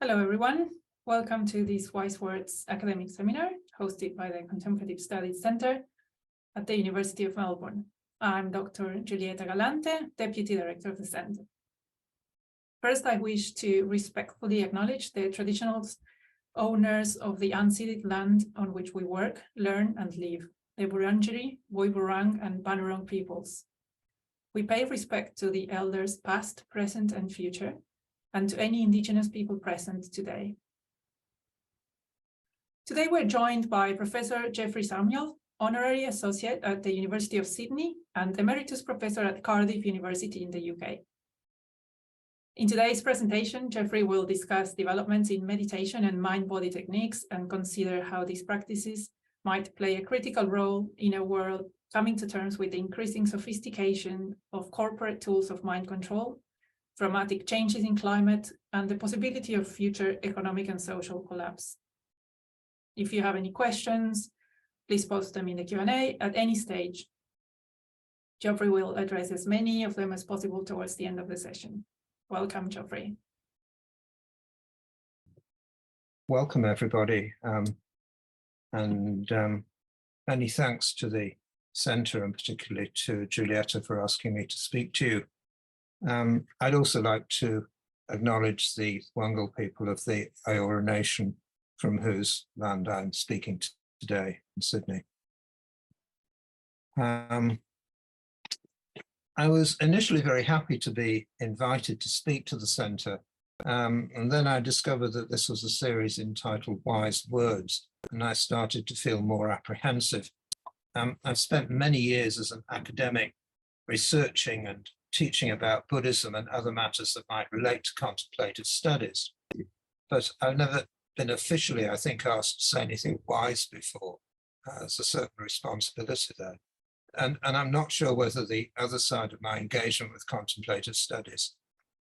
Hello, everyone. Welcome to this Wise Words academic seminar hosted by the Contemplative Studies Centre at the University of Melbourne. I'm Dr. Giulietta Galante, Deputy Director of the Centre. First, I wish to respectfully acknowledge the traditional owners of the unceded land on which we work, learn and live, the Wurundjeri, Woiwurrung and Bunurong peoples. We pay respect to the elders past, present and future, and to any Indigenous people present today. Today we're joined by Professor Geoffrey Samuel, Honorary Associate at the University of Sydney and Emeritus Professor at Cardiff University in the UK. In today's presentation, Geoffrey will discuss developments in meditation and mind-body techniques and consider how these practices might play a critical role in a world coming to terms with the increasing sophistication of corporate tools of mind control, dramatic changes in climate, and the possibility of future economic and social collapse. If you have any questions, please post them in the Q&A at any stage. Geoffrey will address as many of them as possible towards the end of the session. Welcome, Geoffrey. Welcome, everybody, and many thanks to the Centre and particularly to Giulietta for asking me to speak to you. I'd also like to acknowledge the Wangal people of the Eora Nation, from whose land I'm speaking today in Sydney. I was initially very happy to be invited to speak to the Centre, and then I discovered that this was a series entitled Wise Words, and I started to feel more apprehensive. I've spent many years as an academic researching and teaching about Buddhism and other matters that might relate to contemplative studies. But I've never been officially, I think, asked to say anything wise before. There's a certain responsibility there. And I'm not sure whether the other side of my engagement with contemplative studies,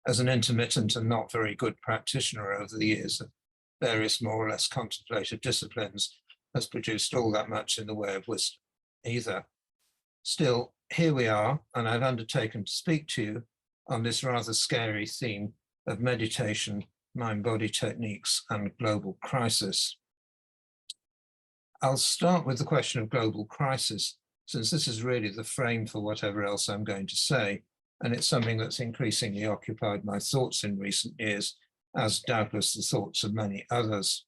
as an intermittent and not very good practitioner over the years of various more or less contemplative disciplines, has produced all that much in the way of wisdom either. Still, here we are, and I've undertaken to speak to you on this rather scary theme of meditation, mind-body techniques, and global crisis. I'll start with the question of global crisis, since this is really the frame for whatever else I'm going to say, and it's something that's increasingly occupied my thoughts in recent years, as doubtless the thoughts of many others.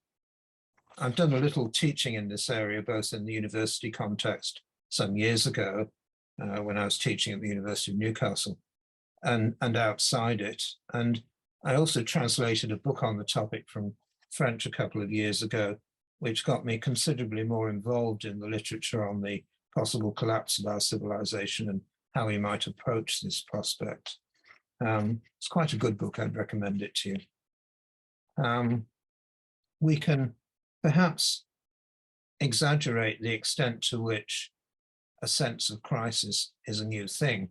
I've done a little teaching in this area, both in the university context some years ago, when I was teaching at the University of Newcastle, and outside it. And I also translated a book on the topic from French a couple of years ago, which got me considerably more involved in the literature on the possible collapse of our civilization and how we might approach this prospect. It's quite a good book. I'd recommend it to you. We can perhaps exaggerate the extent to which a sense of crisis is a new thing.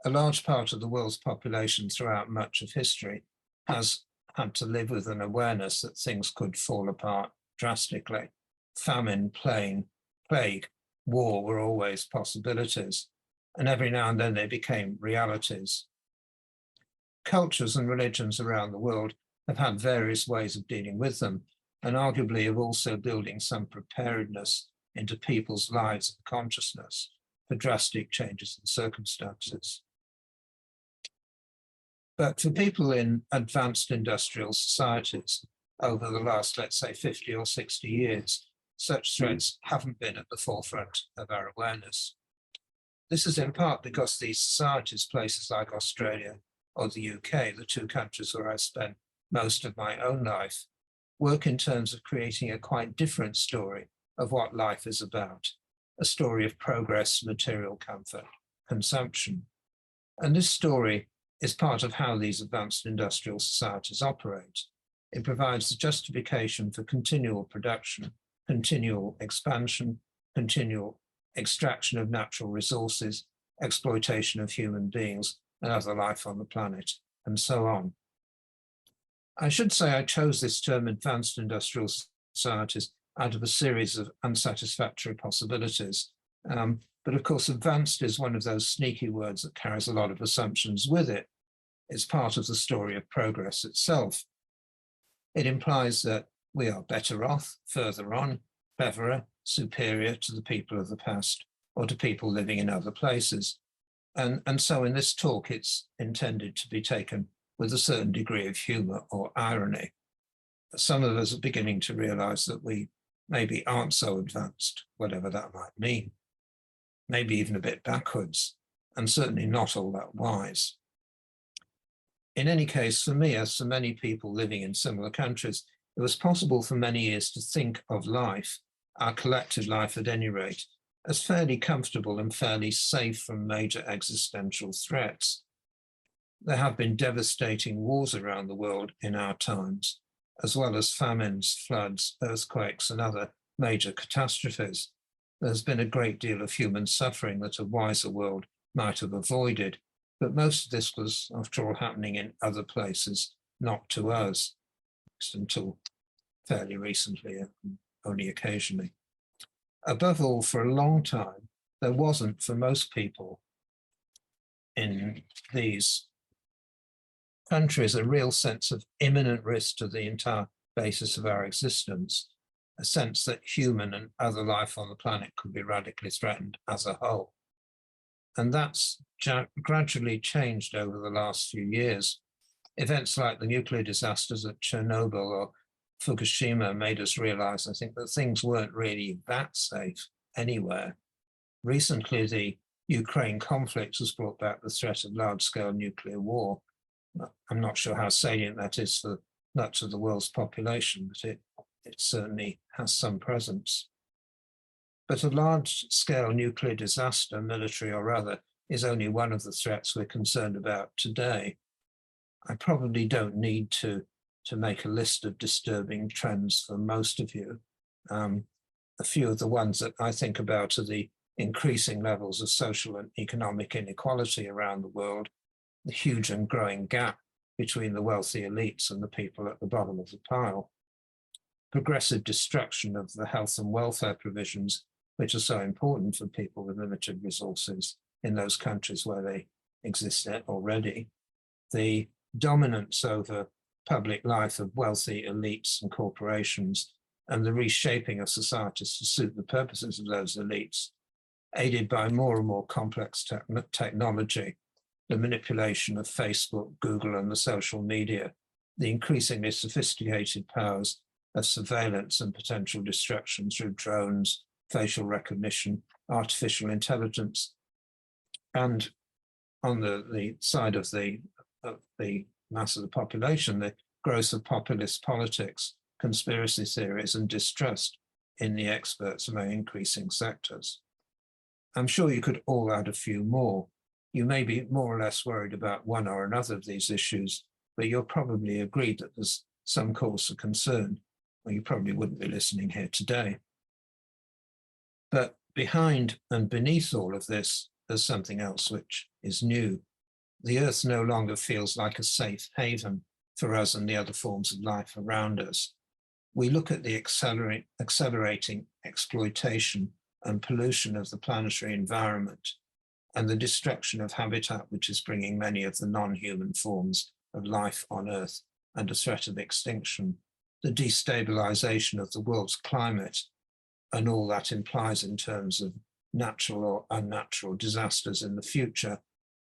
A large part of the world's population throughout much of history has had to live with an awareness that things could fall apart drastically. Famine, plague, war were always possibilities, and every now and then they became realities. Cultures and religions around the world have had various ways of dealing with them, and arguably of also building some preparedness into people's lives and consciousness for drastic changes in circumstances. But for people in advanced industrial societies over the last, let's say, 50 or 60 years, such threats haven't been at the forefront of our awareness. This is in part because these societies, places like Australia or the UK, the two countries where I spent most of my own life, work in terms of creating a quite different story of what life is about, a story of progress, material comfort, consumption. And this story is part of how these advanced industrial societies operate. It provides the justification for continual production, continual expansion, continual extraction of natural resources, exploitation of human beings and other life on the planet, and so on. I should say I chose this term advanced industrial societies out of a series of unsatisfactory possibilities. But of course, advanced is one of those sneaky words that carries a lot of assumptions with it. It's part of the story of progress itself. It implies that we are better off, further on, cleverer, superior to the people of the past or to people living in other places. And so in this talk, it's intended to be taken with a certain degree of humor or irony. Some of us are beginning to realize that we maybe aren't so advanced, whatever that might mean, maybe even a bit backwards, and certainly not all that wise. In any case, for me, as for many people living in similar countries, it was possible for many years to think of life, our collective life at any rate, as fairly comfortable and fairly safe from major existential threats. There have been devastating wars around the world in our times, as well as famines, floods, earthquakes, and other major catastrophes. There's been a great deal of human suffering that a wiser world might have avoided, but most of this was, after all, happening in other places, not to us, until fairly recently, only occasionally. Above all, for a long time, there wasn't, for most people in these countries, a real sense of imminent risk to the entire basis of our existence, a sense that human and other life on the planet could be radically threatened as a whole. And that's gradually changed over the last few years. Events like the nuclear disasters at Chernobyl or Fukushima made us realize, I think, that things weren't really that safe anywhere. Recently, the Ukraine conflict has brought back the threat of large-scale nuclear war. I'm not sure how salient that is for much of the world's population, but it certainly has some presence. But a large-scale nuclear disaster, military or other, is only one of the threats we're concerned about today. I probably don't need to make a list of disturbing trends for most of you. A few of the ones that I think about are the increasing levels of social and economic inequality around the world, the huge and growing gap between the wealthy elites and the people at the bottom of the pile, progressive destruction of the health and welfare provisions, which are so important for people with limited resources in those countries where they exist already, the dominance over public life of wealthy elites and corporations, and the reshaping of societies to suit the purposes of those elites, aided by more and more complex technology, the manipulation of Facebook, Google, and the social media, the increasingly sophisticated powers of surveillance and potential destruction through drones, facial recognition, artificial intelligence, and on the side of the mass of the population, the growth of populist politics, conspiracy theories, and distrust in the experts among increasing sectors. I'm sure you could all add a few more. You may be more or less worried about one or another of these issues, but you'll probably agree that there's some cause for concern, or you probably wouldn't be listening here today. But behind and beneath all of this, there's something else which is new. The Earth no longer feels like a safe haven for us and the other forms of life around us. We look at the accelerating exploitation and pollution of the planetary environment and the destruction of habitat, which is bringing many of the non-human forms of life on Earth under threat of extinction, the destabilization of the world's climate, and all that implies in terms of natural or unnatural disasters in the future,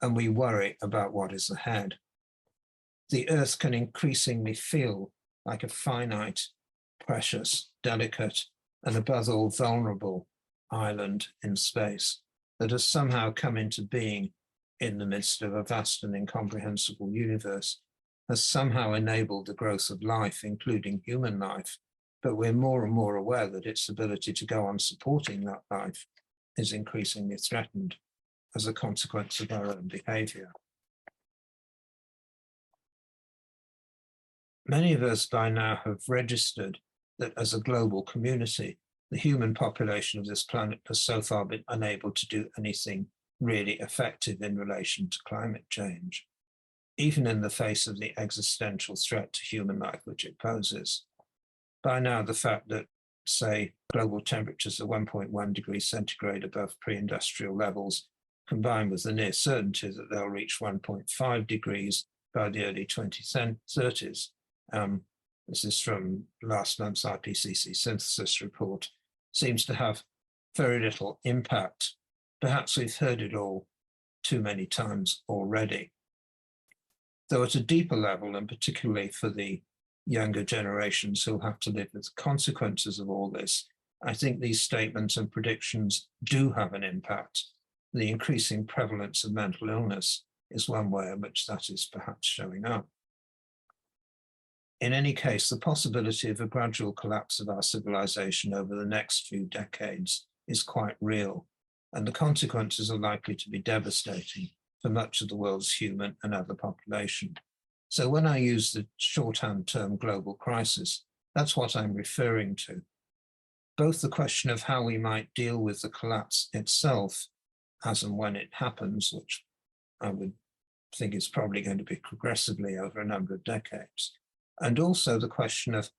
and we worry about what is ahead. The Earth can increasingly feel like a finite, precious, delicate, and above all vulnerable island in space that has somehow come into being in the midst of a vast and incomprehensible universe, has somehow enabled the growth of life, including human life, but we're more and more aware that its ability to go on supporting that life is increasingly threatened as a consequence of our own behavior. Many of us by now have registered that as a global community, the human population of this planet has so far been unable to do anything really effective in relation to climate change, even in the face of the existential threat to human life which it poses. By now, the fact that, say, global temperatures are 1.1 degrees centigrade above pre-industrial levels, combined with the near certainty that they'll reach 1.5 degrees by the early 2030s, this is from last month's IPCC synthesis report, seems to have very little impact. Perhaps we've heard it all too many times already. Though at a deeper level, and particularly for the younger generations who'll have to live with the consequences of all this, I think these statements and predictions do have an impact. The increasing prevalence of mental illness is one way in which that is perhaps showing up. In any case, the possibility of a gradual collapse of our civilization over the next few decades is quite real, and the consequences are likely to be devastating for much of the world's human and other population. So when I use the shorthand term global crisis, that's what I'm referring to. Both the question of how we might deal with the collapse itself, as and when it happens, which I would think is probably going to be progressively over a number of decades, and also the question of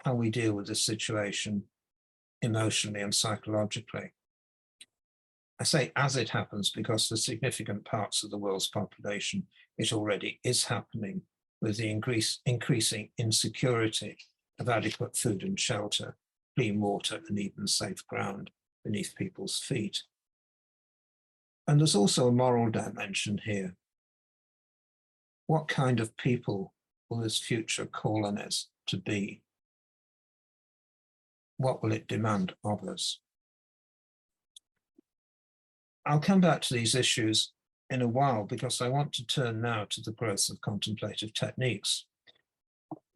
how we deal with this situation emotionally and psychologically. I say as it happens because for significant parts of the world's population, it already is happening with the increasing insecurity of adequate food and shelter, clean water, and even safe ground beneath people's feet. And there's also a moral dimension here. What kind of people will this future call on us to be? What will it demand of us? I'll come back to these issues in a while because I want to turn now to the growth of contemplative techniques.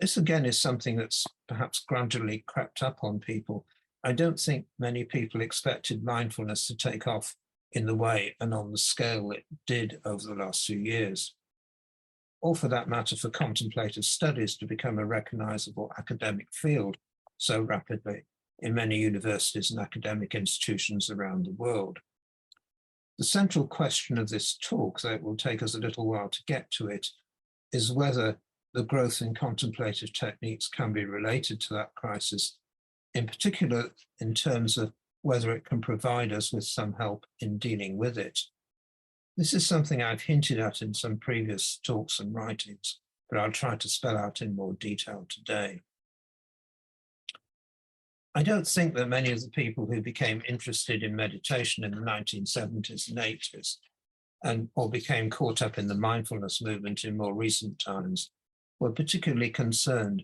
This again is something that's perhaps gradually crept up on people. I don't think many people expected mindfulness to take off in the way and on the scale it did over the last few years, or for that matter, for contemplative studies to become a recognizable academic field so rapidly in many universities and academic institutions around the world. The central question of this talk, though it will take us a little while to get to it, is whether the growth in contemplative techniques can be related to that crisis, in particular in terms of whether it can provide us with some help in dealing with it. This is something I've hinted at in some previous talks and writings, but I'll try to spell out in more detail today. I don't think that many of the people who became interested in meditation in the 1970s and 80s or became caught up in the mindfulness movement in more recent times were particularly concerned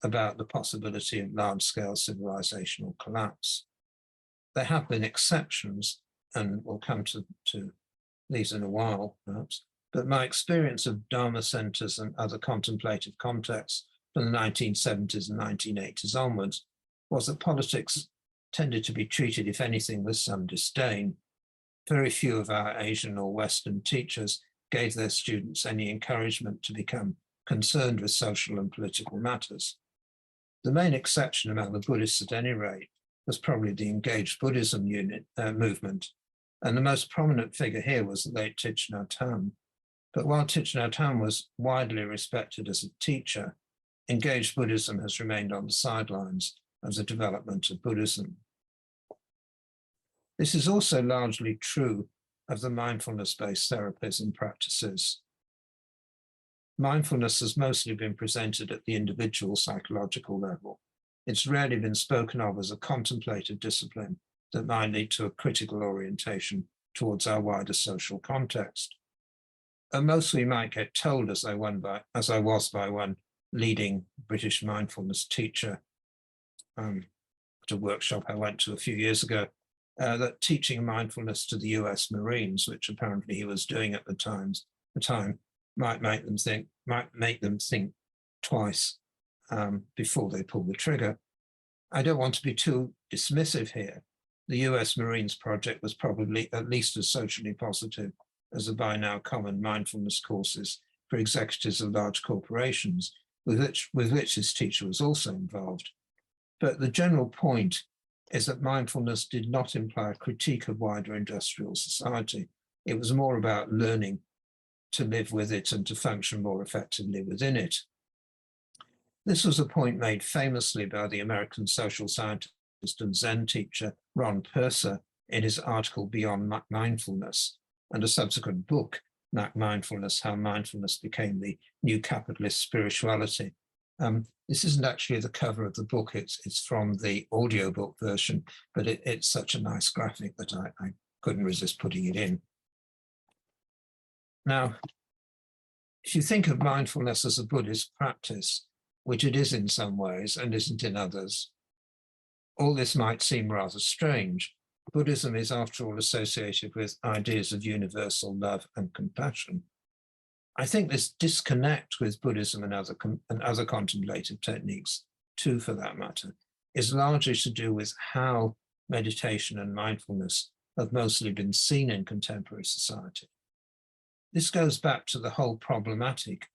about the possibility of large-scale civilizational collapse. There have been exceptions, and we'll come to these in a while, perhaps, but my experience of Dharma centers and other contemplative contexts from the 1970s and 1980s onwards was that politics tended to be treated, if anything, with some disdain. Very few of our Asian or Western teachers gave their students any encouragement to become concerned with social and political matters. The main exception among the Buddhists, at any rate, was probably the engaged Buddhism movement, and the most prominent figure here was the late Thich Nhat Hanh. But while Thich Nhat Hanh was widely respected as a teacher, engaged Buddhism has remained on the sidelines of the development of Buddhism. This is also largely true of the mindfulness-based therapies and practices. Mindfulness has mostly been presented at the individual psychological level. It's rarely been spoken of as a contemplative discipline that might lead to a critical orientation towards our wider social context. And most we might get told, as I was by one leading British mindfulness teacher at a workshop I went to a few years ago, that teaching mindfulness to the US Marines, which apparently he was doing at the time, might make them think twice before they pull the trigger. I don't want to be too dismissive here. The US Marines project was probably at least as socially positive as the by now common mindfulness courses for executives of large corporations, with which this teacher was also involved. But the general point is that mindfulness did not imply a critique of wider industrial society. It was more about learning to live with it and to function more effectively within it. This was a point made famously by the American social scientist and Zen teacher Ron Purser in his article Beyond Mindfulness, and a subsequent book, Mindfulness, How Mindfulness Became the New Capitalist Spirituality, This isn't actually the cover of the book, it's from the audiobook version, but it's such a nice graphic that I couldn't resist putting it in. Now, if you think of mindfulness as a Buddhist practice, which it is in some ways and isn't in others, all this might seem rather strange. Buddhism is, after all, associated with ideas of universal love and compassion. I think this disconnect with Buddhism and other contemplative techniques, too, for that matter, is largely to do with how meditation and mindfulness have mostly been seen in contemporary society. This goes back to the whole problematic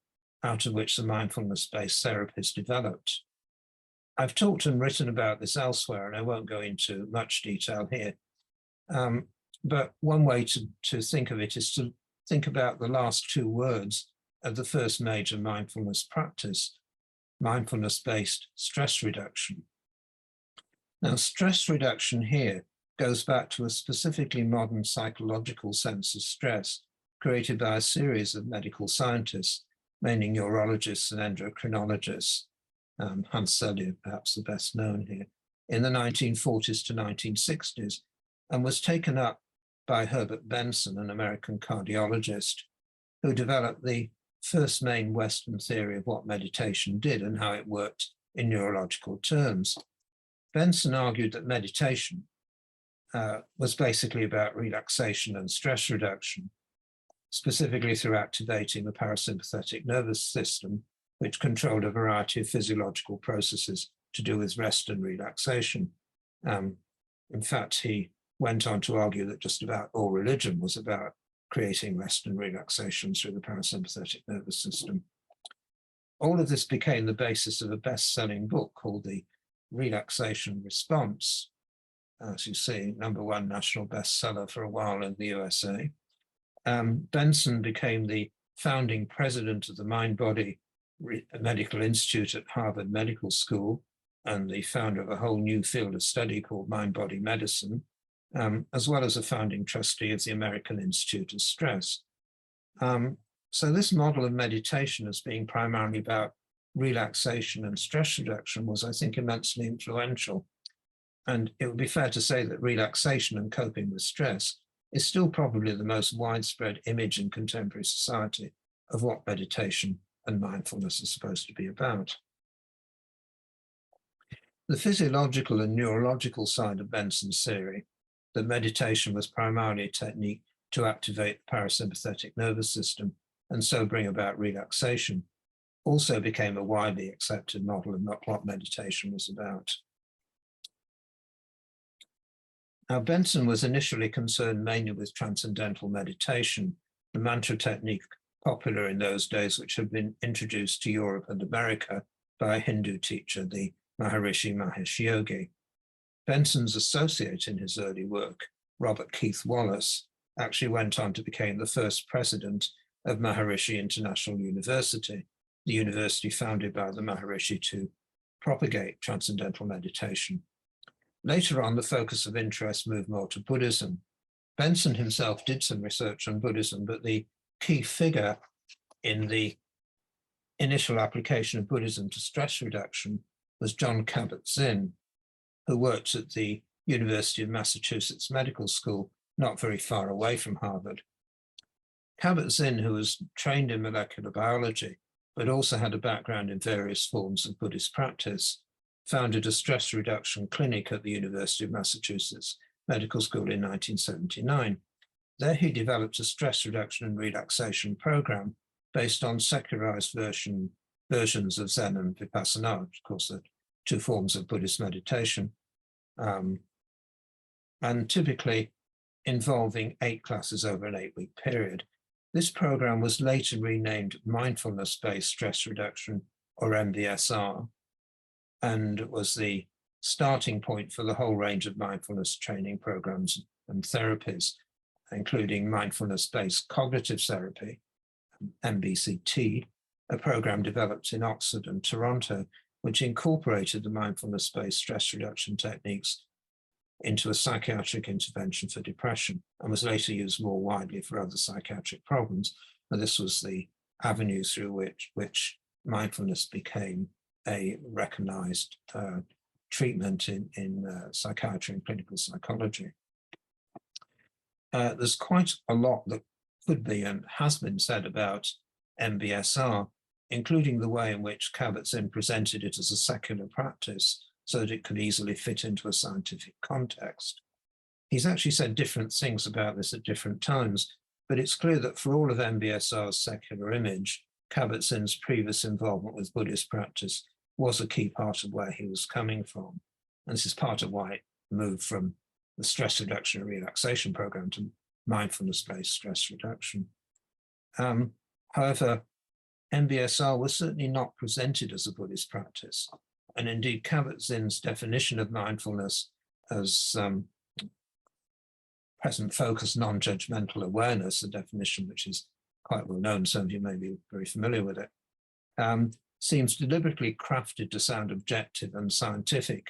out of which the mindfulness-based therapies developed. I've talked and written about this elsewhere, and I won't go into much detail here. But one way to think of it is to think about the last two words of the first major mindfulness practice, mindfulness-based stress reduction. Now, stress reduction here goes back to a specifically modern psychological sense of stress created by a series of medical scientists, mainly neurologists and endocrinologists, Hans Selye, perhaps the best known here, in the 1940s to 1960s, and was taken up by Herbert Benson, an American cardiologist, who developed the first main Western theory of what meditation did and how it worked in neurological terms. Benson argued that meditation was basically about relaxation and stress reduction, specifically through activating the parasympathetic nervous system, which controlled a variety of physiological processes to do with rest and relaxation. In fact, he went on to argue that just about all religion was about creating rest and relaxation through the parasympathetic nervous system. All of this became the basis of a best-selling book called The Relaxation Response. As you see, #1 national bestseller for a while in the USA. Benson became the founding president of the Mindbody Medical Institute at Harvard Medical School and the founder of a whole new field of study called mind-body medicine, as well as a founding trustee of the American Institute of Stress. So this model of meditation as being primarily about relaxation and stress reduction was, I think, immensely influential. And it would be fair to say that relaxation and coping with stress is still probably the most widespread image in contemporary society of what meditation and mindfulness are supposed to be about. The physiological and neurological side of Benson's theory, that meditation was primarily a technique to activate the parasympathetic nervous system and so bring about relaxation, also became a widely accepted model of what meditation was about. Now, Benson was initially concerned mainly with transcendental meditation, the mantra technique popular in those days, which had been introduced to Europe and America by a Hindu teacher, the Maharishi Mahesh Yogi. Benson's associate in his early work, Robert Keith Wallace, actually went on to become the first president of Maharishi International University, the university founded by the Maharishi to propagate transcendental meditation. Later on, the focus of interest moved more to Buddhism. Benson himself did some research on Buddhism, but the key figure in the initial application of Buddhism to stress reduction was John Kabat-Zinn, who worked at the University of Massachusetts Medical School, not very far away from Harvard. Kabat-Zinn, who was trained in molecular biology, but also had a background in various forms of Buddhist practice, founded a stress reduction clinic at the University of Massachusetts Medical School in 1979. There he developed a stress reduction and relaxation program based on secularized versions of Zen and Vipassana, of course, the two forms of Buddhist meditation, and typically involving 8 classes over an 8-week period. This program was later renamed Mindfulness-Based Stress Reduction, or MBSR, and was the starting point for the whole range of mindfulness training programs and therapies, including mindfulness-based cognitive therapy, MBCT, a program developed in Oxford and Toronto, which incorporated the mindfulness-based stress reduction techniques into a psychiatric intervention for depression and was later used more widely for other psychiatric problems. And this was the avenue through which mindfulness became a recognized treatment in psychiatry and clinical psychology. There's quite a lot that could be and has been said about MBSR, including the way in which Kabat-Zinn presented it as a secular practice so that it could easily fit into a scientific context. He's actually said different things about this at different times, but it's clear that for all of MBSR's secular image, Kabat-Zinn's previous involvement with Buddhist practice was a key part of where he was coming from. And this is part of why it moved from the stress reduction and relaxation program to mindfulness-based stress reduction. However, MBSR was certainly not presented as a Buddhist practice. And indeed, Kabat-Zinn's definition of mindfulness as present focus, non-judgmental awareness, a definition which is quite well known, some of you may be very familiar with it, seems deliberately crafted to sound objective and scientific.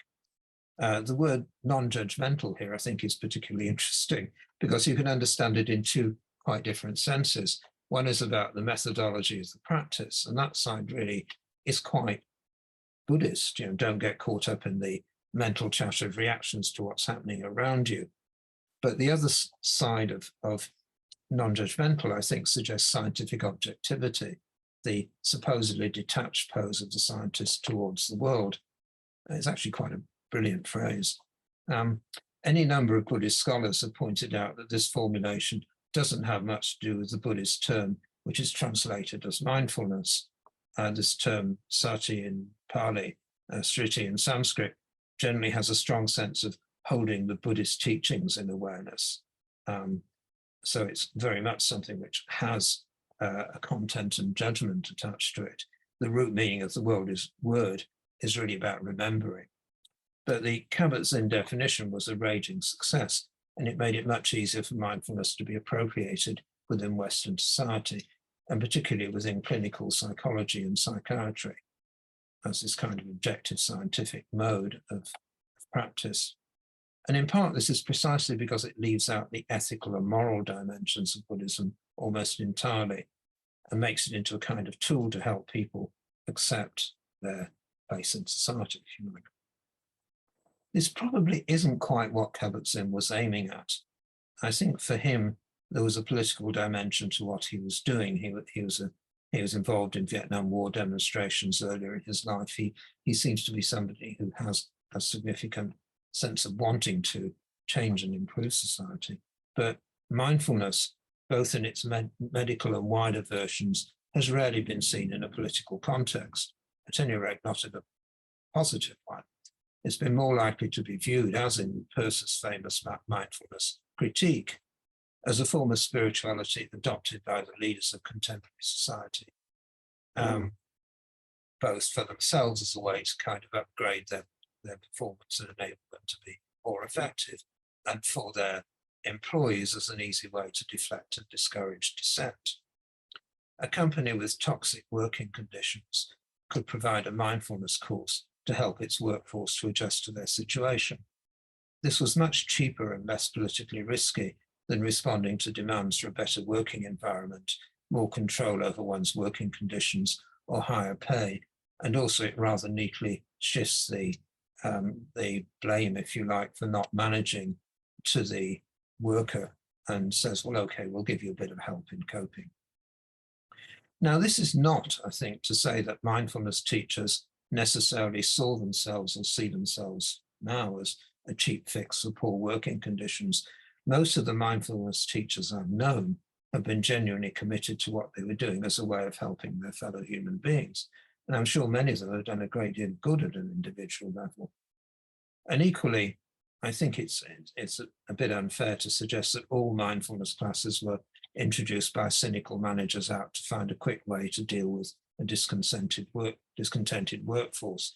The word non-judgmental here, I think, is particularly interesting because you can understand it in two quite different senses. One is about the methodology of the practice, and that side really is quite Buddhist. You know, don't get caught up in the mental chatter of reactions to what's happening around you. But the other side of non-judgmental, I think, suggests scientific objectivity, the supposedly detached pose of the scientist towards the world. It's actually quite a brilliant phrase. Any number of Buddhist scholars have pointed out that this formulation doesn't have much to do with the Buddhist term, which is translated as mindfulness. This term, sati in Pali, sriti in Sanskrit, generally has a strong sense of holding the Buddhist teachings in awareness. So it's very much something which has a content and judgment attached to it. The root meaning of the word is really about remembering. But the Kabat-Zinn definition was a raging success, and it made it much easier for mindfulness to be appropriated within Western society, and particularly within clinical psychology and psychiatry, as this kind of objective scientific mode of practice. And in part, this is precisely because it leaves out the ethical and moral dimensions of Buddhism almost entirely and makes it into a kind of tool to help people accept their place in society, if you like. This probably isn't quite what Kabat-Zinn was aiming at. I think for him, there was a political dimension to what he was doing. He was involved in Vietnam War demonstrations earlier in his life. He seems to be somebody who has a significant sense of wanting to change and improve society. But mindfulness, both in its medical and wider versions, has rarely been seen in a political context, at any rate not in a positive one. It's been more likely to be viewed, as in Peirce's famous mindfulness critique, as a form of spirituality adopted by the leaders of contemporary society, both for themselves as a way to kind of upgrade their performance and enable them to be more effective, and for their employees as an easy way to deflect and discourage dissent. A company with toxic working conditions could provide a mindfulness course to help its workforce to adjust to their situation. This was much cheaper and less politically risky than responding to demands for a better working environment, more control over one's working conditions, or higher pay. And also it rather neatly shifts the blame, if you like, for not managing to the worker and says, well, okay, we'll give you a bit of help in coping. Now, this is not, I think, to say that mindfulness teachers necessarily saw themselves or see themselves now as a cheap fix for poor working conditions. Most of the mindfulness teachers I've known have been genuinely committed to what they were doing as a way of helping their fellow human beings. And I'm sure many of them have done a great deal of good at an individual level. And equally, I think it's a bit unfair to suggest that all mindfulness classes were introduced by cynical managers out to find a quick way to deal with a discontented workforce.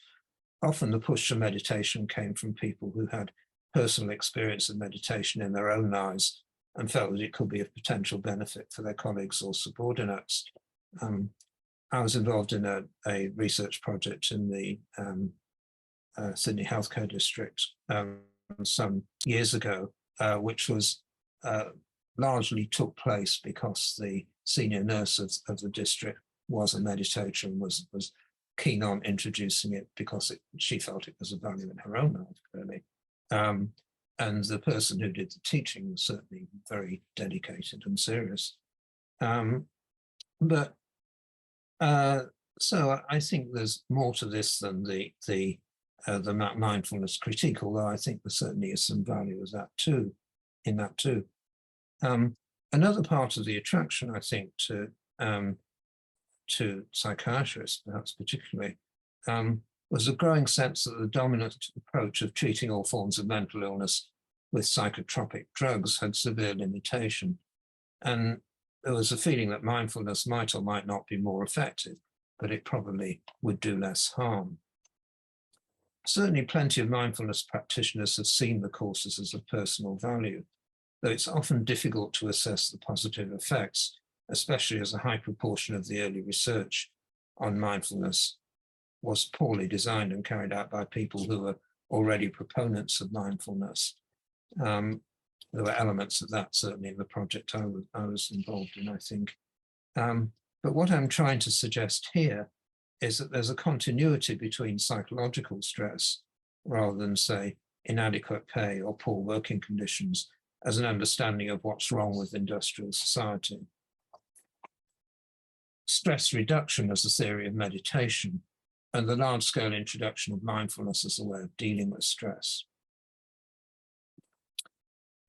Often the push for meditation came from people who had personal experience of meditation in their own lives and felt that it could be of potential benefit for their colleagues or subordinates. I was involved in a research project in the Sydney Healthcare District some years ago, which was largely took place because the senior nurse of the district was a meditator and was keen on introducing it because she felt it was a value in her own life, really. And the person who did the teaching was certainly very dedicated and serious. So I think there's more to this than the mindfulness critique, although I think there certainly is some value as that too, in that too. Another part of the attraction, I think, to psychiatrists, perhaps particularly, was a growing sense that the dominant approach of treating all forms of mental illness with psychotropic drugs had severe limitation. And there was a feeling that mindfulness might or might not be more effective, but it probably would do less harm. Certainly plenty of mindfulness practitioners have seen the courses as of personal value, though it's often difficult to assess the positive effects, especially as a high proportion of the early research on mindfulness was poorly designed and carried out by people who were already proponents of mindfulness. There were elements of that certainly in the project I was involved in, I think. But what I'm trying to suggest here is that there's a continuity between psychological stress, rather than, say, inadequate pay or poor working conditions, as an understanding of what's wrong with industrial society. Stress reduction as a theory of meditation, and the large-scale introduction of mindfulness as a way of dealing with stress.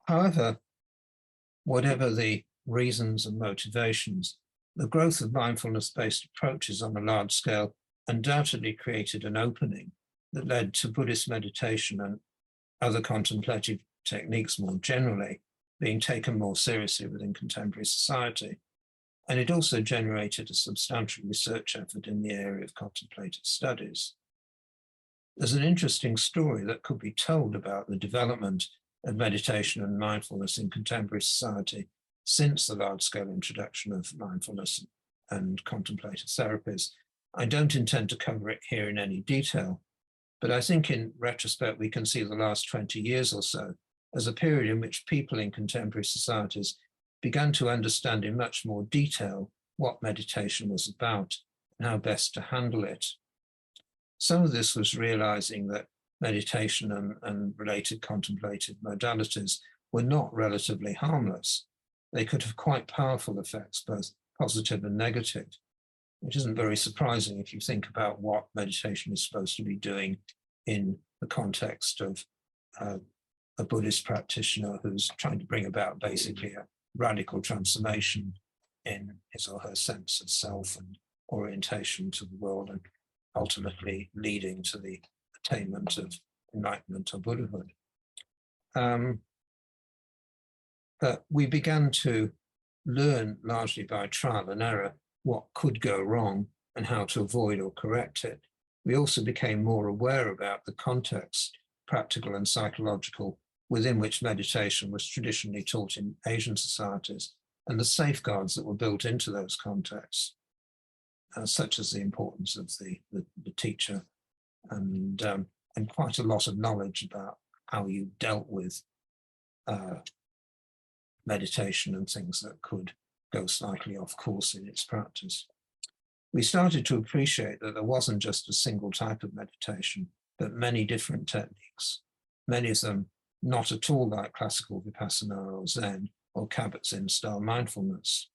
However, whatever the reasons and motivations, the growth of mindfulness-based approaches on a large scale undoubtedly created an opening that led to Buddhist meditation and other contemplative techniques more generally being taken more seriously within contemporary society. And it also generated a substantial research effort in the area of contemplative studies. There's an interesting story that could be told about the development of meditation and mindfulness in contemporary society since the large-scale introduction of mindfulness and contemplative therapies. I don't intend to cover it here in any detail, but I think in retrospect we can see the last 20 years or so as a period in which people in contemporary societies began to understand in much more detail what meditation was about and how best to handle it. Some of this was realizing that meditation and related contemplative modalities were not relatively harmless. They could have quite powerful effects, both positive and negative, which isn't very surprising if you think about what meditation is supposed to be doing in the context of a Buddhist practitioner who's trying to bring about basically a radical transformation in his or her sense of self and orientation to the world, and ultimately leading to the attainment of enlightenment or Buddhahood. But we began to learn largely by trial and error what could go wrong and how to avoid or correct it. We also became more aware about the context, practical and psychological, within which meditation was traditionally taught in Asian societies, and the safeguards that were built into those contexts, such as the importance of the teacher and quite a lot of knowledge about how you dealt with meditation and things that could go slightly off course in its practice. We started to appreciate that there wasn't just a single type of meditation, but many different techniques, many of them not at all like classical Vipassana or Zen or Kabat-Zinn style mindfulness.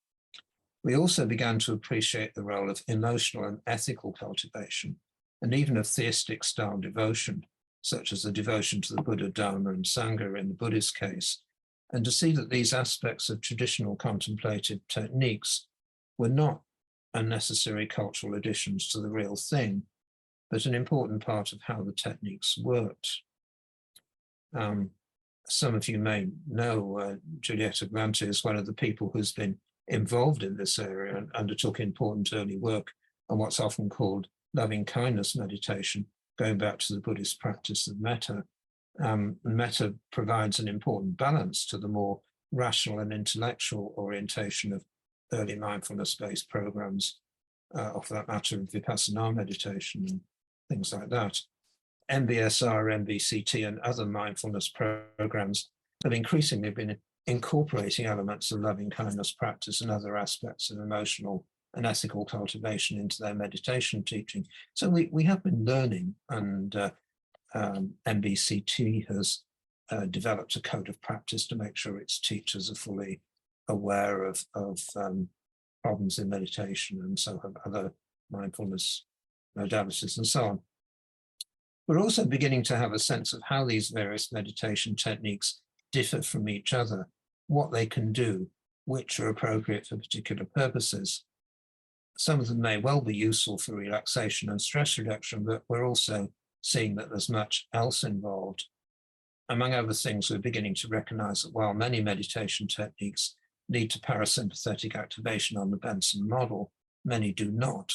We also began to appreciate the role of emotional and ethical cultivation, and even of theistic style devotion, such as the devotion to the Buddha, Dharma, and Sangha in the Buddhist case, and to see that these aspects of traditional contemplative techniques were not unnecessary cultural additions to the real thing, but an important part of how the techniques worked. Some of you may know Giulietta Granti is one of the people who's been involved in this area and undertook important early work on what's often called loving kindness meditation, going back to the Buddhist practice of metta. Metta provides an important balance to the more rational and intellectual orientation of early mindfulness-based programs, or for that matter, Vipassana meditation and things like that. MBSR, MBCT, and other mindfulness programs have increasingly been incorporating elements of loving kindness practice and other aspects of emotional and ethical cultivation into their meditation teaching. So we have been learning, and MBCT has developed a code of practice to make sure its teachers are fully aware of problems in meditation, and so have other mindfulness modalities and so on. We're also beginning to have a sense of how these various meditation techniques differ from each other, what they can do, which are appropriate for particular purposes. Some of them may well be useful for relaxation and stress reduction, but we're also seeing that there's much else involved. Among other things, we're beginning to recognize that while many meditation techniques lead to parasympathetic activation on the Benson model, many do not.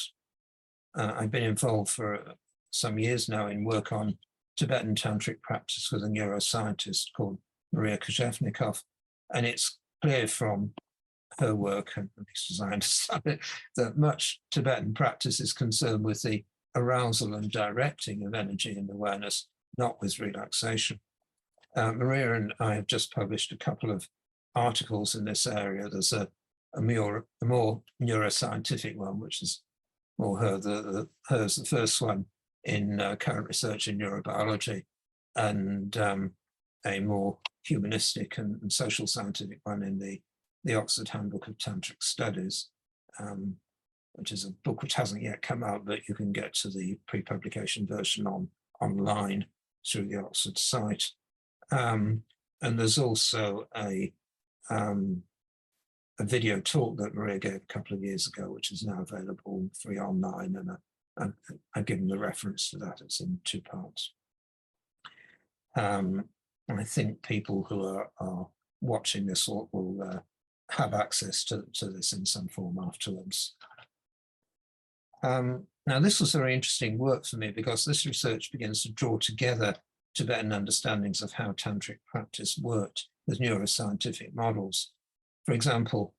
I've been involved for some years now in work on Tibetan tantric practice with a neuroscientist called Maria Korzhevnikov, and it's clear from her work, and at least as I understand it, that much Tibetan practice is concerned with the arousal and directing of energy and awareness, not with relaxation. Maria and I have just published a couple of articles in this area. There's a more neuroscientific one, which is more hers, the first one in current research in neurobiology, and a more humanistic and social scientific one in the Oxford Handbook of Tantric Studies, which is a book which hasn't yet come out, but you can get to the pre-publication version online through the Oxford site. And there's also a video talk that Maria gave a couple of years ago, which is now available free online, and I've given the reference to that. It's in 2 parts. I think people who are watching this will have access to this in some form afterwards. Now, this was very interesting work for me because this research begins to draw together Tibetan understandings of how tantric practice worked with neuroscientific models. For example,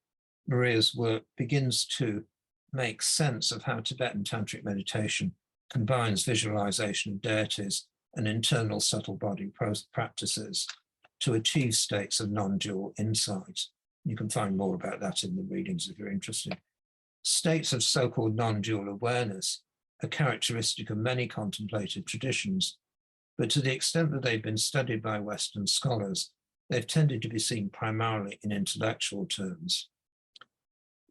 Maria's work begins to make sense of how Tibetan tantric meditation combines visualization of deities and internal subtle body practices to achieve states of non-dual insight. You can find more about that in the readings if you're interested. States of so-called non-dual awareness are characteristic of many contemplative traditions, but to the extent that they've been studied by Western scholars, they've tended to be seen primarily in intellectual terms.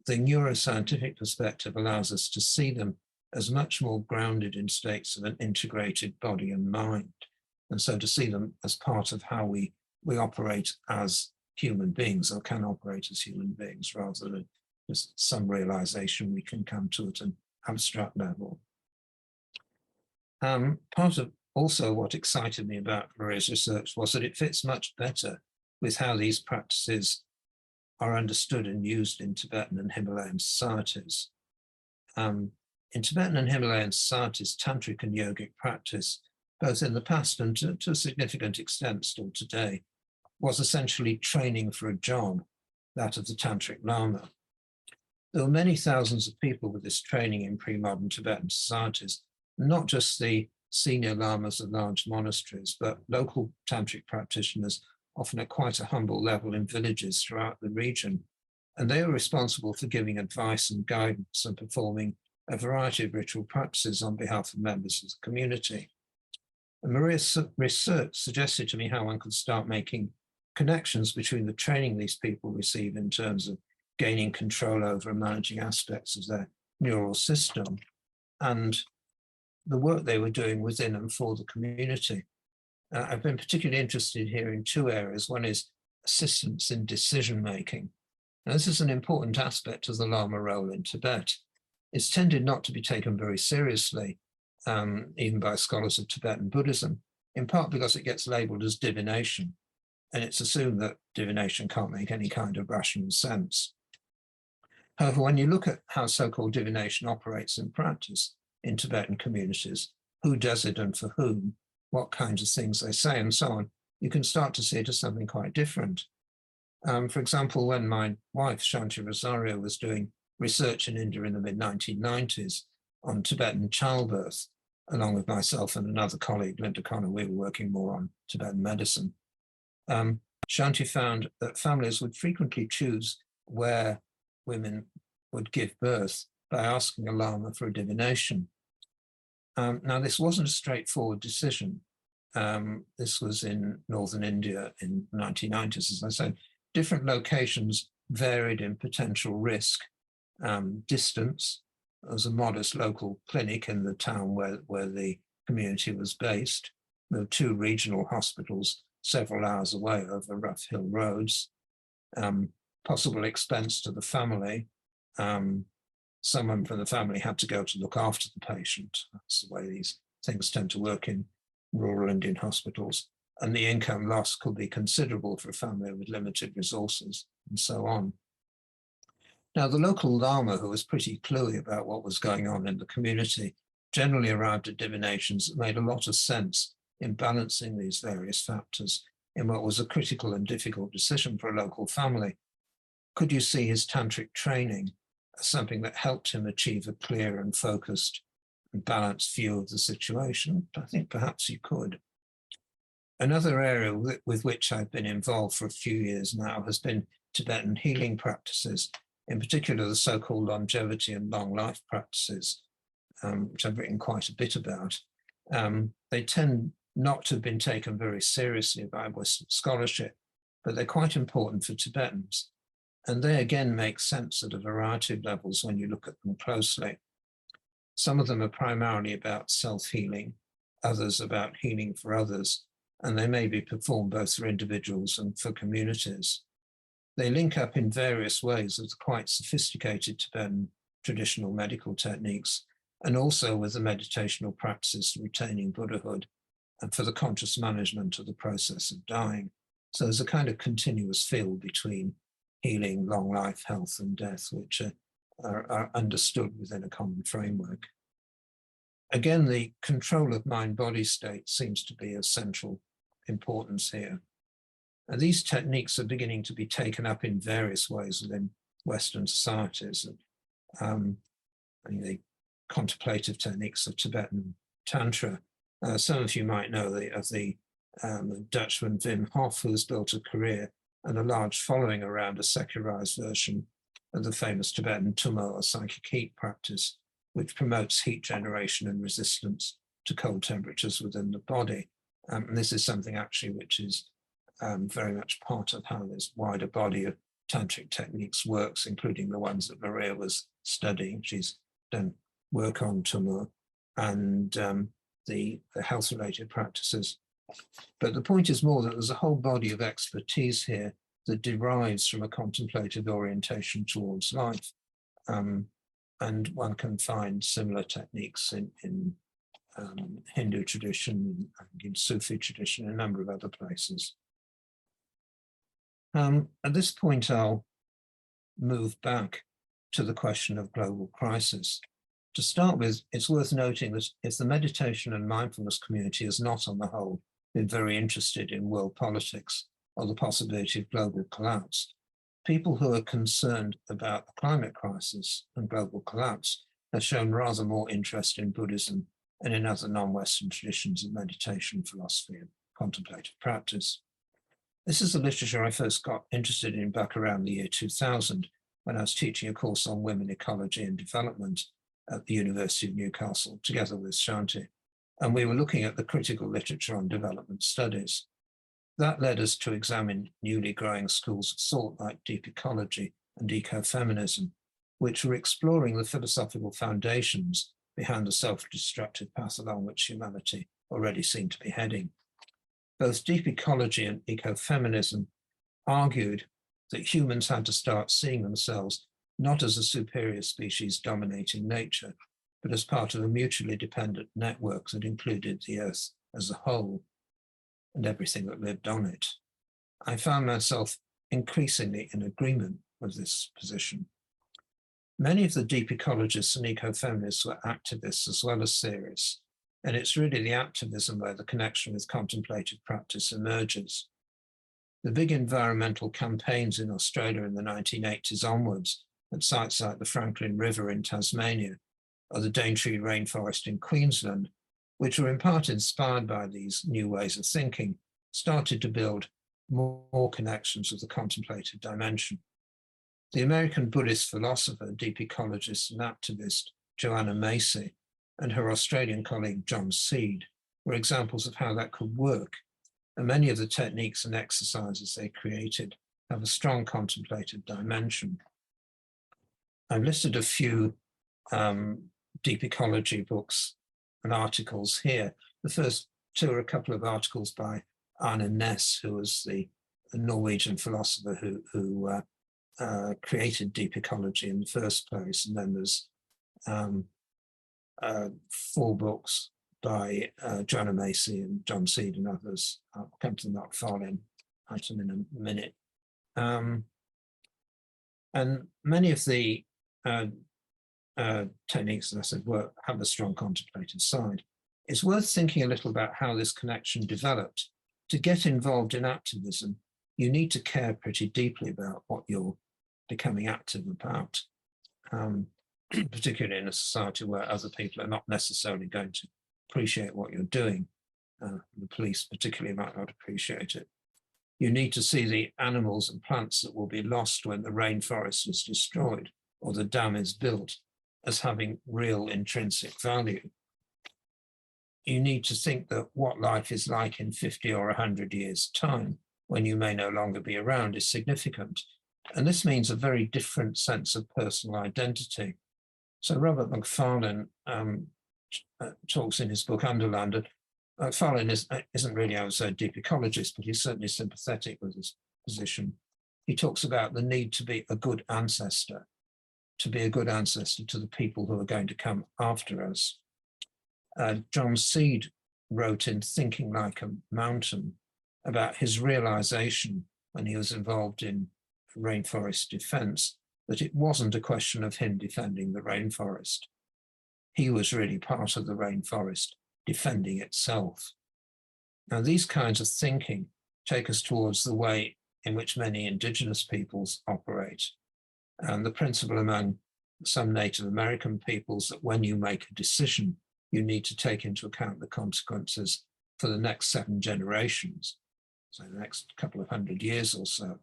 The neuroscientific perspective allows us to see them as much more grounded in states of an integrated body and mind, and so to see them as part of how we operate as human beings, or can operate as human beings, rather than just some realization we can come to at an abstract level. Part of also what excited me about Maria's research was that it fits much better with how these practices are understood and used in Tibetan and Himalayan societies. In Tibetan and Himalayan societies, tantric and yogic practice, both in the past and to a significant extent still today, was essentially training for a job, that of the tantric lama. There were many thousands of people with this training in pre-modern Tibetan societies, not just the senior lamas of large monasteries, but local tantric practitioners, often at quite a humble level in villages throughout the region. And they were responsible for giving advice and guidance and performing a variety of ritual practices on behalf of members of the community. And Maria's research suggested to me how one could start making connections between the training these people receive in terms of gaining control over and managing aspects of their neural system and the work they were doing within and for the community. I've been particularly interested here in 2 areas. One is assistance in decision-making. Now, this is an important aspect of the Lama role in Tibet. It's tended not to be taken very seriously, even by scholars of Tibetan Buddhism, in part because it gets labeled as divination, and it's assumed that divination can't make any kind of rational sense. However, when you look at how so-called divination operates in practice in Tibetan communities, who does it and for whom, what kinds of things they say and so on, you can start to see it as something quite different. For example, when my wife, Shanti Rosario, was doing research in India in the mid-1990s on Tibetan childbirth, along with myself and another colleague, Linda Connor, we were working more on Tibetan medicine. Shanti found that families would frequently choose where women would give birth by asking a Lama for a divination. Now, this wasn't a straightforward decision. This was in northern India in the 1990s, as I said. Different locations varied in potential risk, distance. There was a modest local clinic in the town where the community was based. There were 2 regional hospitals several hours away over rough hill roads. Possible expense to the family. Someone from the family had to go to look after the patient. That's the way these things tend to work in rural Indian hospitals. And the income loss could be considerable for a family with limited resources, and so on. Now, the local Lama, who was pretty cluey about what was going on in the community, generally arrived at divinations that made a lot of sense in balancing these various factors in what was a critical and difficult decision for a local family. Could you see his tantric training as something that helped him achieve a clear and focused and balanced view of the situation? I think perhaps you could. Another area with which I've been involved for a few years now has been Tibetan healing practices, in particular the so-called longevity and long life practices, which I've written quite a bit about. They tend not to have been taken very seriously by Western scholarship, but they're quite important for Tibetans. And they again make sense at a variety of levels when you look at them closely. Some of them are primarily about self-healing, others about healing for others, and they may be performed both for individuals and for communities. They link up in various ways with quite sophisticated Tibetan traditional medical techniques, and also with the meditational practices for retaining Buddhahood and for the conscious management of the process of dying. So there's a kind of continuous field between healing, long life, health, and death, which are understood within a common framework. Again, the control of mind-body state seems to be of central importance here. And these techniques are beginning to be taken up in various ways within Western societies. The contemplative techniques of Tibetan Tantra. Some of you might know of the Dutchman Wim Hof, who has built a career and a large following around a secularized version of the famous Tibetan Tummo, or psychic heat practice, which promotes heat generation and resistance to cold temperatures within the body. And this is something actually which is very much part of how this wider body of tantric techniques works, including the ones that Maria was studying. She's done work on Tummo and the health-related practices. But the point is more that there's a whole body of expertise here that derives from a contemplative orientation towards life. And one can find similar techniques in Hindu tradition and in Sufi tradition and a number of other places. At this point, I'll move back to the question of global crisis. To start with, it's worth noting that if the meditation and mindfulness community has not, on the whole, been very interested in world politics or the possibility of global collapse, people who are concerned about the climate crisis and global collapse have shown rather more interest in Buddhism and in other non-Western traditions of meditation, philosophy, and contemplative practice. This is the literature I first got interested in back around the year 2000, when I was teaching a course on women, ecology and development at the University of Newcastle, together with Shanti. And we were looking at the critical literature on development studies. That led us to examine newly growing schools of thought like deep ecology and ecofeminism, which were exploring the philosophical foundations behind the self-destructive path along which humanity already seemed to be heading. Both deep ecology and ecofeminism argued that humans had to start seeing themselves not as a superior species dominating nature, but as part of a mutually dependent network that included the Earth as a whole and everything that lived on it. I found myself increasingly in agreement with this position. Many of the deep ecologists and ecofeminists were activists as well as theorists, and it's really the activism where the connection with contemplative practice emerges. The big environmental campaigns in Australia in the 1980s onwards at sites like the Franklin River in Tasmania or the Daintree rainforest in Queensland, which were in part inspired by these new ways of thinking, started to build more connections with the contemplative dimension. The American Buddhist philosopher, deep ecologist and activist Joanna Macy and her Australian colleague John Seed were examples of how that could work, and many of the techniques and exercises they created have a strong contemplative dimension. I've listed a few deep ecology books and articles here. The first two are a couple of articles by Arne Næss, who was the Norwegian philosopher who created deep ecology in the first place. And then there's 4 books by Joanna Macy and John Seed and others. I'll come to the Macfarlane item in a minute. And many of the techniques, as I said, have a strong contemplative side. It's worth thinking a little about how this connection developed. To get involved in activism, you need to care pretty deeply about what you're becoming active about, particularly in a society where other people are not necessarily going to appreciate what you're doing. The police particularly might not appreciate it. You need to see the animals and plants that will be lost when the rainforest is destroyed or the dam is built as having real intrinsic value. You need to think that what life is like in 50 or 100 years' time, when you may no longer be around, is significant. And this means a very different sense of personal identity. So Robert Macfarlane talks in his book Underland. Macfarlane isn't really, I would say, a deep ecologist, but he's certainly sympathetic with his position. He talks about the need to be a good ancestor, to the people who are going to come after us. John Seed wrote in Thinking Like a Mountain about his realization when he was involved in rainforest defense, that it wasn't a question of him defending the rainforest. He was really part of the rainforest defending itself. Now, these kinds of thinking take us towards the way in which many indigenous peoples operate. And the principle among some Native American peoples that when you make a decision, you need to take into account the consequences for the next 7 generations, so the next couple of 100 years or so,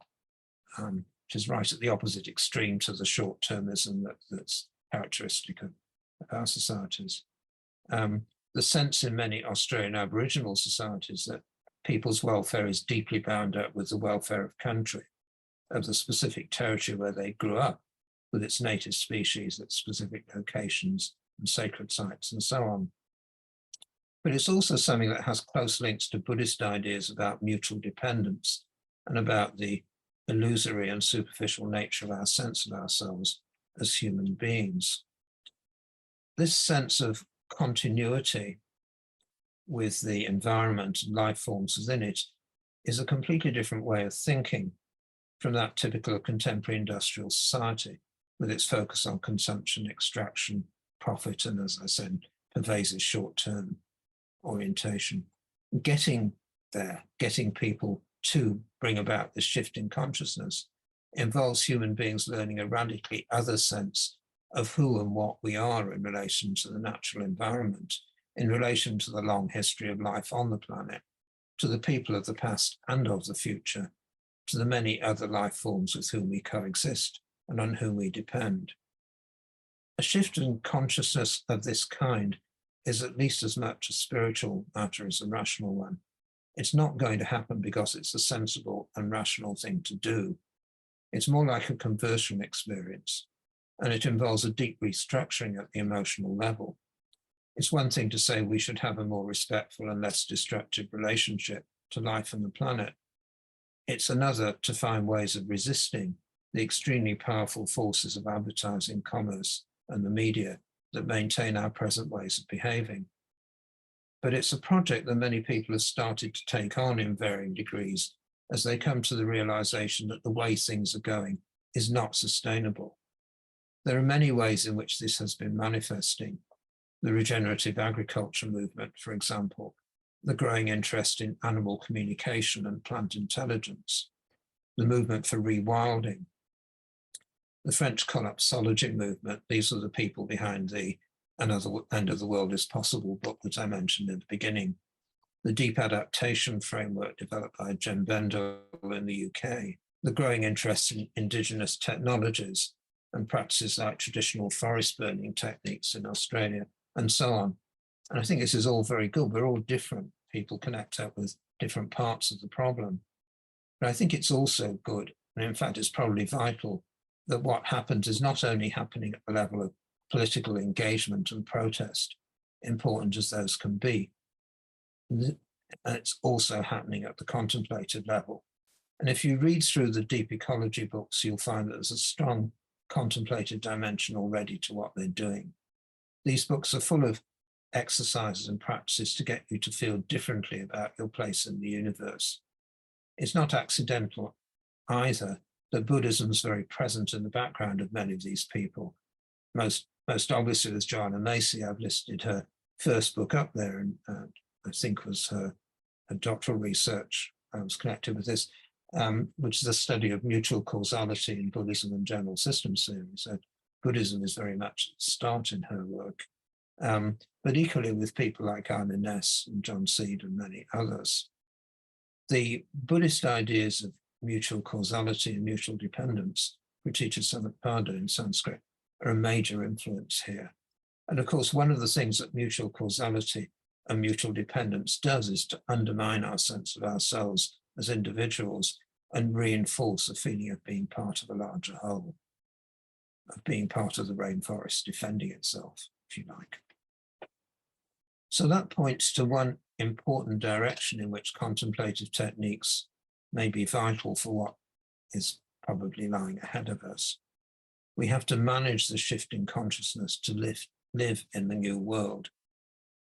which is right at the opposite extreme to the short-termism that's characteristic of our societies. The sense in many Australian Aboriginal societies that people's welfare is deeply bound up with the welfare of country, of the specific territory where they grew up, with its native species at specific locations and sacred sites and so on. But it's also something that has close links to Buddhist ideas about mutual dependence and about the illusory and superficial nature of our sense of ourselves as human beings. This sense of continuity with the environment and life forms within it is a completely different way of thinking from that typical of contemporary industrial society, with its focus on consumption, extraction, profit, and, as I said, pervasive short-term orientation. Getting there, getting people to bring about this shift in consciousness, involves human beings learning a radically other sense of who and what we are in relation to the natural environment, in relation to the long history of life on the planet, to the people of the past and of the future, to the many other life forms with whom we coexist and on whom we depend. A shift in consciousness of this kind is at least as much a spiritual matter as a rational one. It's not going to happen because it's a sensible and rational thing to do. It's more like a conversion experience, and it involves a deep restructuring at the emotional level. It's one thing to say we should have a more respectful and less destructive relationship to life and the planet. It's another to find ways of resisting the extremely powerful forces of advertising, commerce, and the media that maintain our present ways of behaving. But it's a project that many people have started to take on in varying degrees as they come to the realization that the way things are going is not sustainable. There are many ways in which this has been manifesting. The regenerative agriculture movement, for example, the growing interest in animal communication and plant intelligence, the movement for rewilding, the French collapsology movement. These are the people behind the Another End of the World is Possible book that I mentioned in the beginning. The deep adaptation framework developed by Jen Bendel in the UK, the growing interest in indigenous technologies and practices like traditional forest burning techniques in Australia and so on. And I think this is all very good. We're all different. People connect up with different parts of the problem. But I think it's also good, and in fact, it's probably vital, that what happens is not only happening at the level of political engagement and protest, important as those can be, it's also happening at the contemplative level. And if you read through the deep ecology books, you'll find that there's a strong contemplative dimension already to what they're doing. These books are full of exercises and practices to get you to feel differently about your place in the universe. It's not accidental either that Buddhism is very present in the background of many of these people. Most obviously with Joanna Macy, I've listed her first book up there, and I think was her doctoral research was connected with this, which is a study of mutual causality in Buddhism and general systems theory. So Buddhism is very much at the start in her work. But equally with people like Anna Ness and John Seed and many others, the Buddhist ideas of mutual causality and mutual dependence, Pratitya Samutpada in Sanskrit, are a major influence here. And of course, one of the things that mutual causality and mutual dependence does is to undermine our sense of ourselves as individuals and reinforce a feeling of being part of a larger whole, of being part of the rainforest, defending itself, if you like. So that points to one important direction in which contemplative techniques may be vital for what is probably lying ahead of us. We have to manage the shift in consciousness to live in the new world.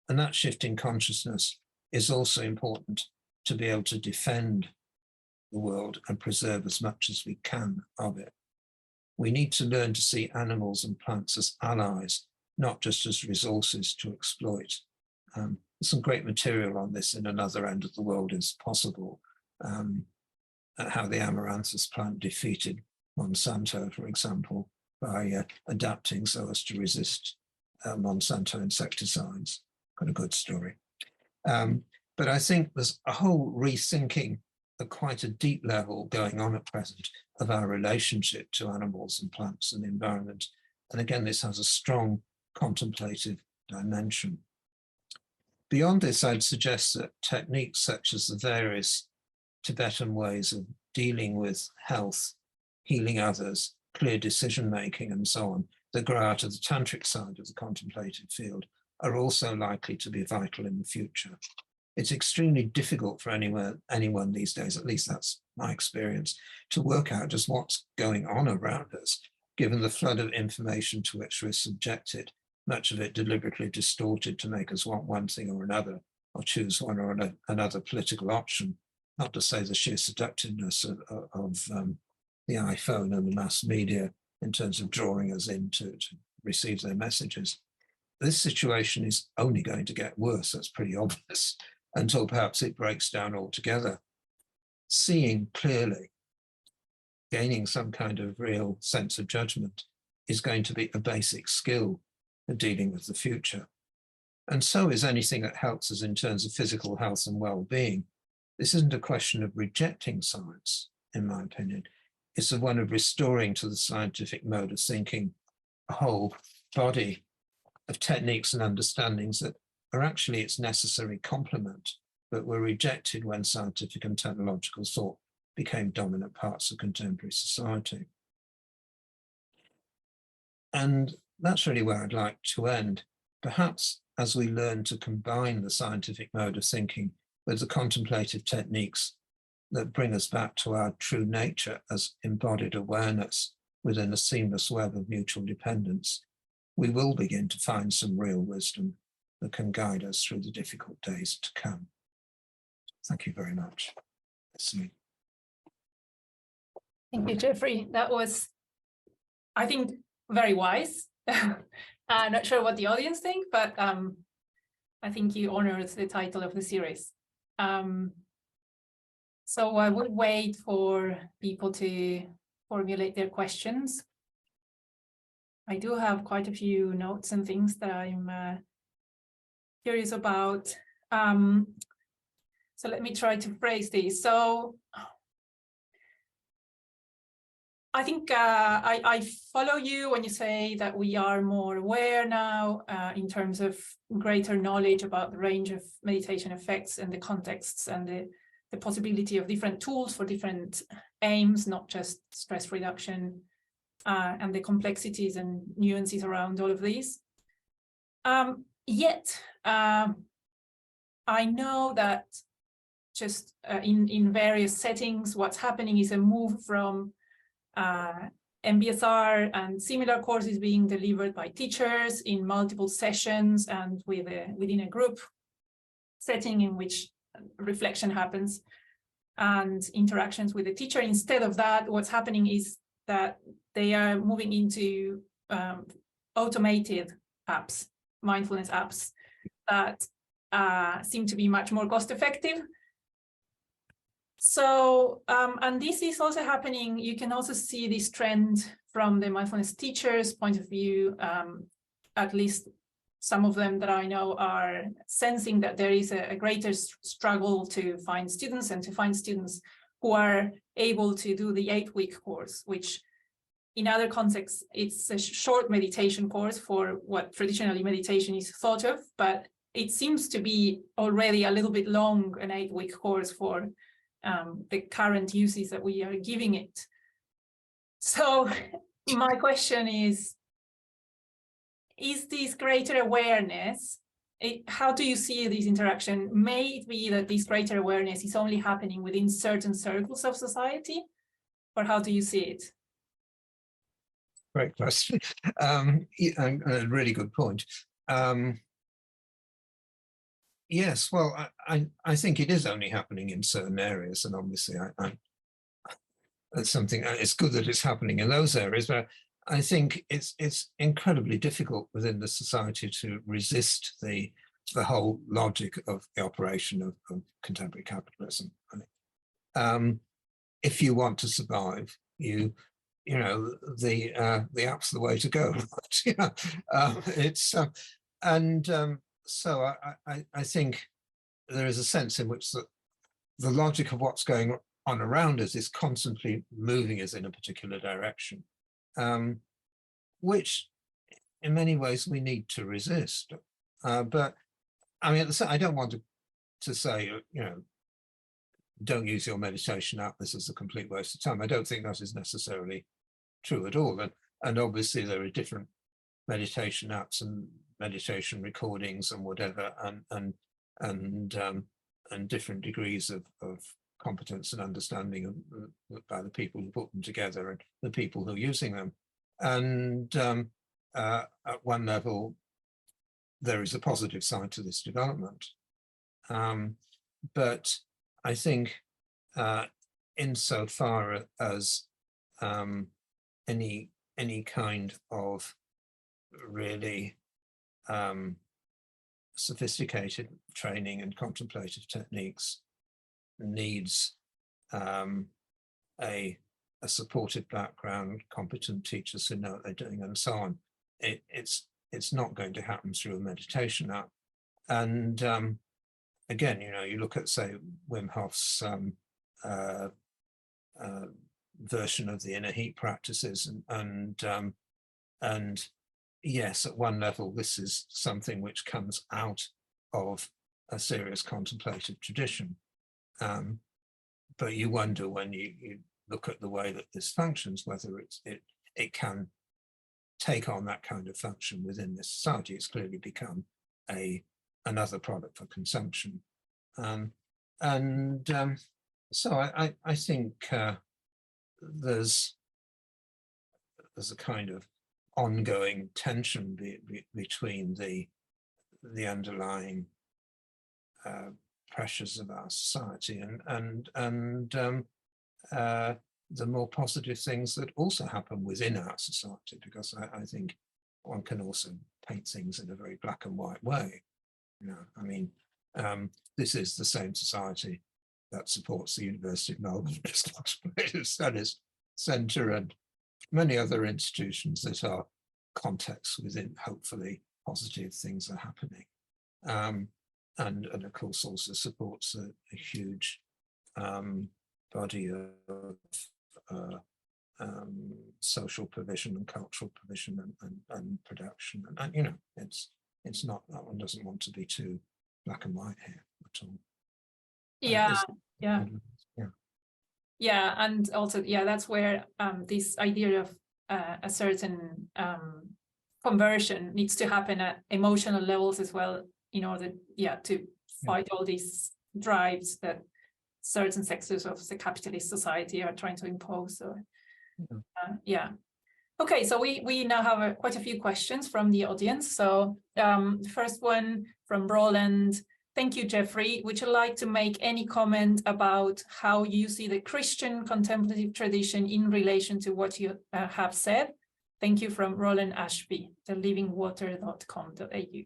And that shift in consciousness is also important to be able to defend the world and preserve as much as we can of it. We need to learn to see animals and plants as allies, not just as resources to exploit. There's some great material on this in Another End of the World is Possible, how the amaranthus plant defeated Monsanto, for example, by adapting so as to resist Monsanto insecticides. Got a good story. But I think there's a whole rethinking at quite a deep level going on at present of our relationship to animals and plants and the environment. And again, this has a strong contemplative dimension. Beyond this, I'd suggest that techniques such as the various Tibetan ways of dealing with health, healing others, clear decision-making and so on, that grow out of the tantric side of the contemplative field, are also likely to be vital in the future. It's extremely difficult for anyone these days, at least that's my experience, to work out just what's going on around us, given the flood of information to which we're subjected, much of it deliberately distorted to make us want one thing or another, or choose one or another political option, not to say the sheer seductiveness of the iPhone and the mass media in terms of drawing us in to receive their messages. This situation is only going to get worse, that's pretty obvious, until perhaps it breaks down altogether. Seeing clearly, gaining some kind of real sense of judgment is going to be a basic skill for dealing with the future. And so is anything that helps us in terms of physical health and well-being. This isn't a question of rejecting science, in my opinion. It's the one of restoring to the scientific mode of thinking a whole body of techniques and understandings that are actually its necessary complement, but were rejected when scientific and technological thought became dominant parts of contemporary society. And that's really where I'd like to end. Perhaps as we learn to combine the scientific mode of thinking with the contemplative techniques that bring us back to our true nature as embodied awareness within a seamless web of mutual dependence, we will begin to find some real wisdom that can guide us through the difficult days to come. Thank you very much. Thank you, Geoffrey. That was, I think, very wise. I'm not sure what the audience think, but I think you honored the title of the series. So I would wait for people to formulate their questions. I do have quite a few notes and things that I'm curious about. So let me try to phrase these. So I think I follow you when you say that we are more aware now in terms of greater knowledge about the range of meditation effects and the contexts and the possibility of different tools for different aims, not just stress reduction, and the complexities and nuances around all of these. Yet, I know that just in various settings, what's happening is a move from MBSR and similar courses being delivered by teachers in multiple sessions and within a group setting in which reflection happens and interactions with the teacher. Instead of that, what's happening is that they are moving into automated apps, mindfulness apps that seem to be much more cost effective. So, and this is also happening, you can also see this trend from the mindfulness teachers' point of view. At least some of them that I know are sensing that there is a greater struggle to find students and to find students who are able to do the 8-week course, which in other contexts, it's a short meditation course for what traditionally meditation is thought of, but it seems to be already a little bit long, an 8-week course for the current uses that we are giving it. So my question is this greater awareness, how do you see this interaction? May it be that this greater awareness is only happening within certain circles of society, or how do you see it? Great question. And a really good point. Yes, well, I think it is only happening in certain areas, and obviously it's something, it's good that it's happening in those areas, but I think it's incredibly difficult within the society to resist the whole logic of the operation of contemporary capitalism. If you want to survive, you know the app's the way to go. So I think there is a sense in which the logic of what's going on around us is constantly moving us in a particular direction, which in many ways we need to resist. But I mean, I don't want to say, don't use your meditation app, this is a complete waste of time. I don't think that is necessarily true at all. And obviously there are different meditation apps and meditation recordings and whatever, and different degrees of competence and understanding by the people who put them together and the people who are using them. And at one level, there is a positive side to this development. But I think insofar as any kind of really sophisticated training and contemplative techniques needs a supportive background, competent teachers who know what they're doing, and so on. It's not going to happen through a meditation app. And again, you look at, say, Wim Hof's version of the inner heat practices, and yes, at one level, this is something which comes out of a serious contemplative tradition. But you wonder when you look at the way that this functions, whether it can take on that kind of function within this society. It's clearly become another product for consumption. So I think there's a kind of ongoing tension between the underlying pressures of our society and the more positive things that also happen within our society, because I think one can also paint things in a very black and white way. I mean, this is the same society that supports the University of Melbourne Contemplative Studies Centre and many other institutions that are contexts within hopefully positive things are happening. And of course also supports a huge body of social provision and cultural provision and production. And you know, it's not, that one doesn't want to be too black and white here at all. Yeah, yeah. Yeah. Yeah, and also, yeah, that's where this idea of a certain conversion needs to happen at emotional levels as well, in order, yeah, to fight all these drives that certain sectors of the capitalist society are trying to impose. So, yeah. Okay, so we now have quite a few questions from the audience. So the first one from Roland. Thank you, Geoffrey. Would you like to make any comment about how you see the Christian contemplative tradition in relation to what you have said? Thank you, from Roland Ashby, thelivingwater.com.au.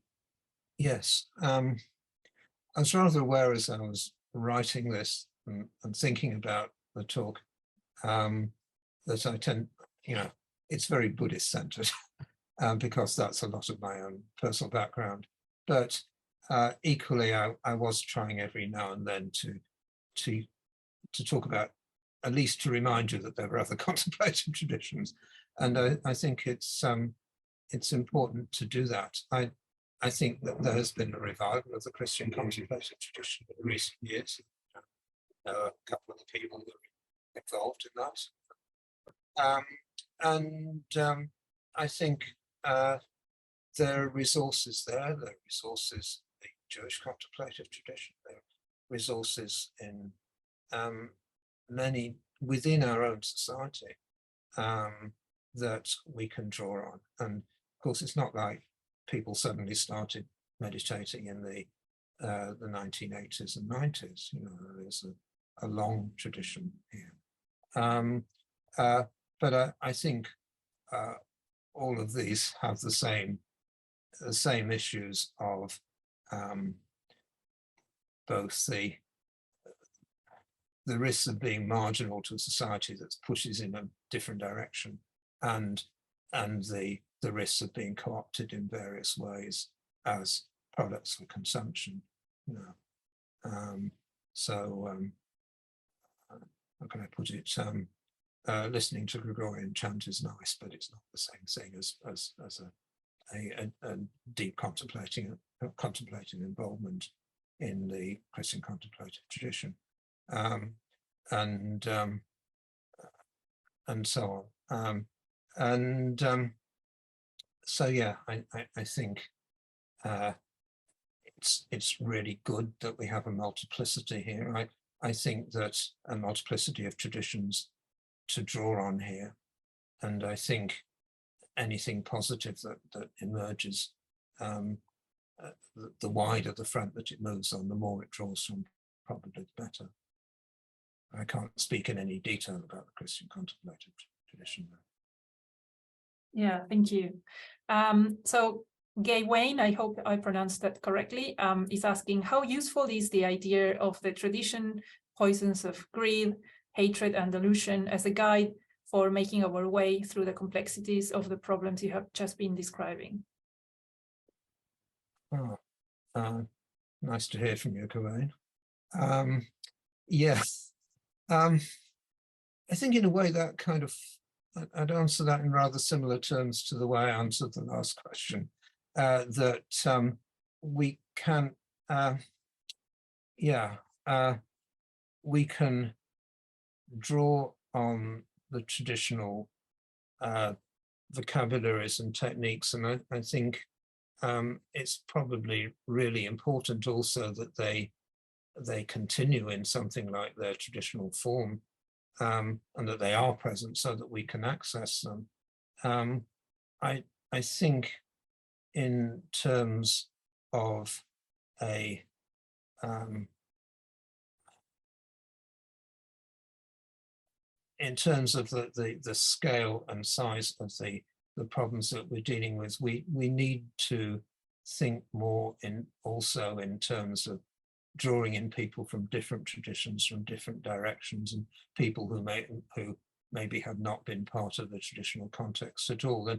Yes, I was rather aware as I was writing this and thinking about the talk that I tend, you know, it's very Buddhist centered because that's a lot of my own personal background. But equally, I was trying every now and then to talk about, at least to remind you that there were other contemplative traditions, and I think it's important to do that. I think that there has been a revival of the Christian contemplative tradition in recent years. A couple of the people that are involved in that, and I think there are resources there. There are resources in the Jewish contemplative tradition. There are resources in many within our own society that we can draw on. And of course, it's not like people suddenly started meditating in the 1980s and 90s. You know, there's a long tradition here. But I think all of these have the same issues of both the risks of being marginal to a society that pushes in a different direction, and the risks of being co-opted in various ways as products for consumption. You know, how can I put it? Listening to Gregorian chant is nice, but it's not the same thing as a deep contemplating involvement in the Christian contemplative tradition, and so on. So yeah, I think it's really good that we have a multiplicity here. I think that a multiplicity of traditions to draw on here, and I think anything positive that emerges, the wider the front that it moves on, the more it draws from, probably the better. I can't speak in any detail about the Christian contemplative tradition. Yeah, thank you. So Gay Wayne, I hope I pronounced that correctly, is asking, how useful is the idea of the tradition, poisons of greed, hatred, and delusion as a guide for making our way through the complexities of the problems you have just been describing? Oh, nice to hear from you, Gawain. Yes, I think in a way that kind of, I'd answer that in rather similar terms to the way I answered the last question, that we can, we can draw on the traditional vocabularies and techniques, and I think it's probably really important also that they continue in something like their traditional form, and that they are present so that we can access them. I think in terms of a in terms of the scale and size of the problems that we're dealing with, we need to think more also in terms of drawing in people from different traditions, from different directions, and people who maybe have not been part of the traditional context at all.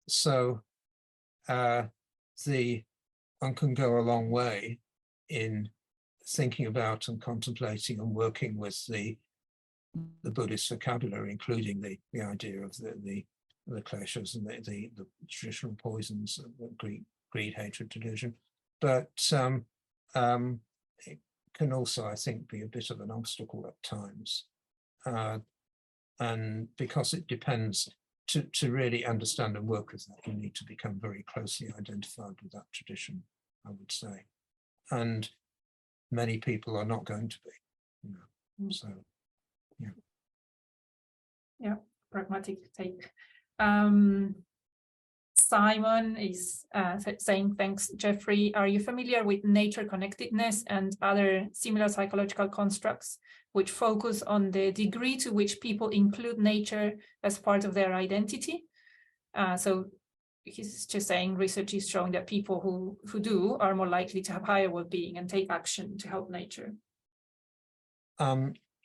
So one can go a long way in thinking about and contemplating and working with the the Buddhist vocabulary, including the idea of the kleshas and the traditional poisons, greed, hatred, delusion. But it can also, I think, be a bit of an obstacle at times. And because it depends, to really understand and work with that, you need to become very closely identified with that tradition, I would say. And many people are not going to be, so, yeah. Yeah, pragmatic take. Simon is saying, thanks, Geoffrey. Are you familiar with nature connectedness and other similar psychological constructs which focus on the degree to which people include nature as part of their identity? So he's just saying research is showing that people who do are more likely to have higher well-being and take action to help nature.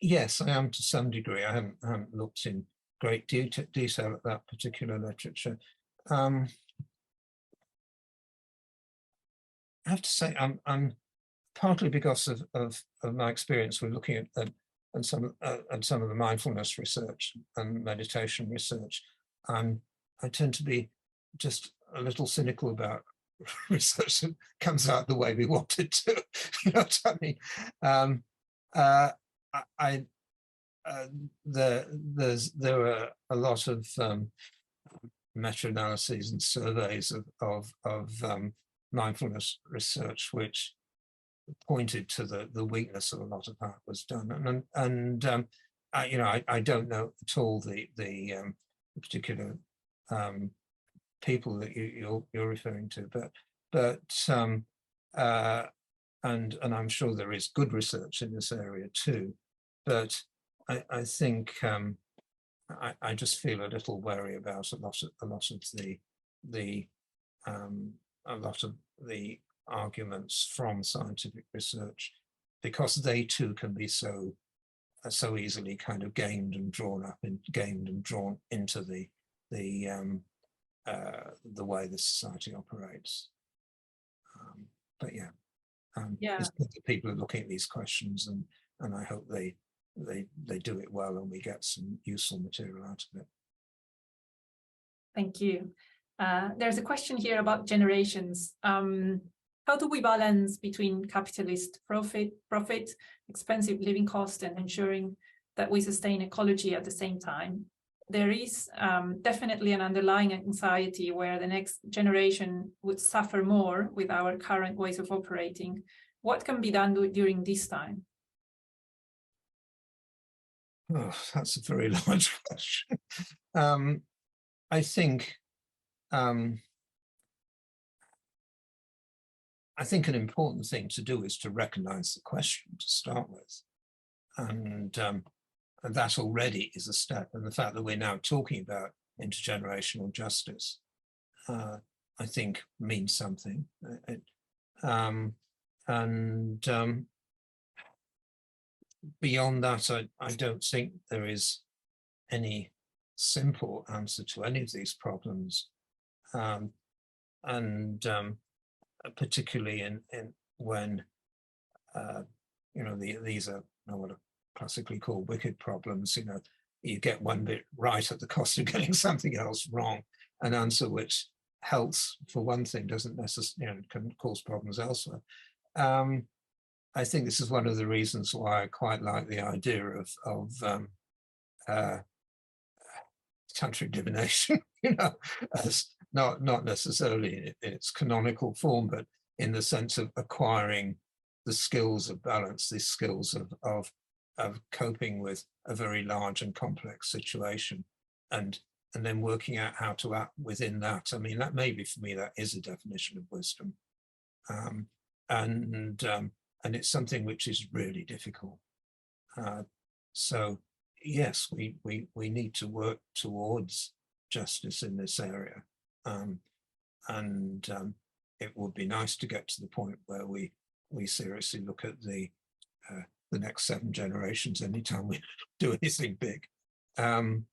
Yes, I am to some degree. I haven't looked in great detail at that particular literature. I have to say, I'm partly because of my experience with looking at some of the mindfulness research and meditation research. I tend to be just a little cynical about research that comes out the way we want it to. You know what I mean? There were a lot of meta-analyses and surveys of mindfulness research which pointed to the weakness of a lot of how it was done, and I don't know at all the particular people that you're referring to, but and I'm sure there is good research in this area too, but I think I just feel a little wary about a lot of the arguments from scientific research, because they too can be so easily kind of gamed and drawn into the way the society operates. But yeah, it's good that people are looking at these questions, and I hope they do it well and we get some useful material out of it. Thank you. There's a question here about generations. How do we balance between capitalist profit, expensive living cost, and ensuring that we sustain ecology at the same time? There is definitely an underlying anxiety where the next generation would suffer more with our current ways of operating. What can be done during this time? Oh, that's a very large question. I think an important thing to do is to recognize the question to start with, and that already is a step. And the fact that we're now talking about intergenerational justice, I think, means something. Beyond that, I don't think there is any simple answer to any of these problems, particularly in when these are what are classically called wicked problems. You get one bit right at the cost of getting something else wrong. An answer which helps for one thing doesn't necessarily can cause problems elsewhere. I think this is one of the reasons why I quite like the idea of tantric divination, as not necessarily in its canonical form, but in the sense of acquiring the skills of balance, these skills of coping with a very large and complex situation, and then working out how to act within that. I mean, that maybe for me that is a definition of wisdom, and it's something which is really difficult. So yes, we need to work towards justice in this area, and it would be nice to get to the point where we seriously look at the next 7 generations anytime we do anything big. I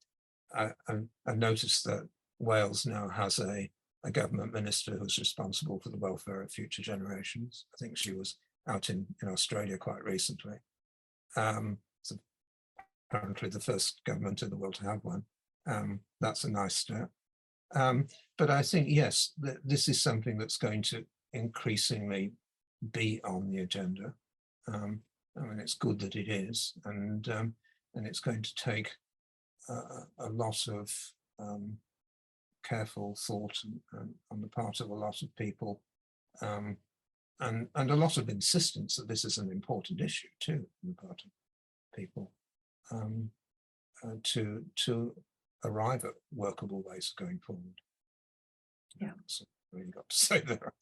noticed that Wales now has a government minister who's responsible for the welfare of future generations. I think she was out in Australia quite recently. So currently the first government in the world to have one. That's a nice step. But I think, yes, this is something that's going to increasingly be on the agenda. I mean, it's good that it is, and it's going to take a lot of careful thought on the part of a lot of people, and a lot of insistence that this is an important issue too on the part of people, to arrive at workable ways of going forward. Yeah, so really got to say there.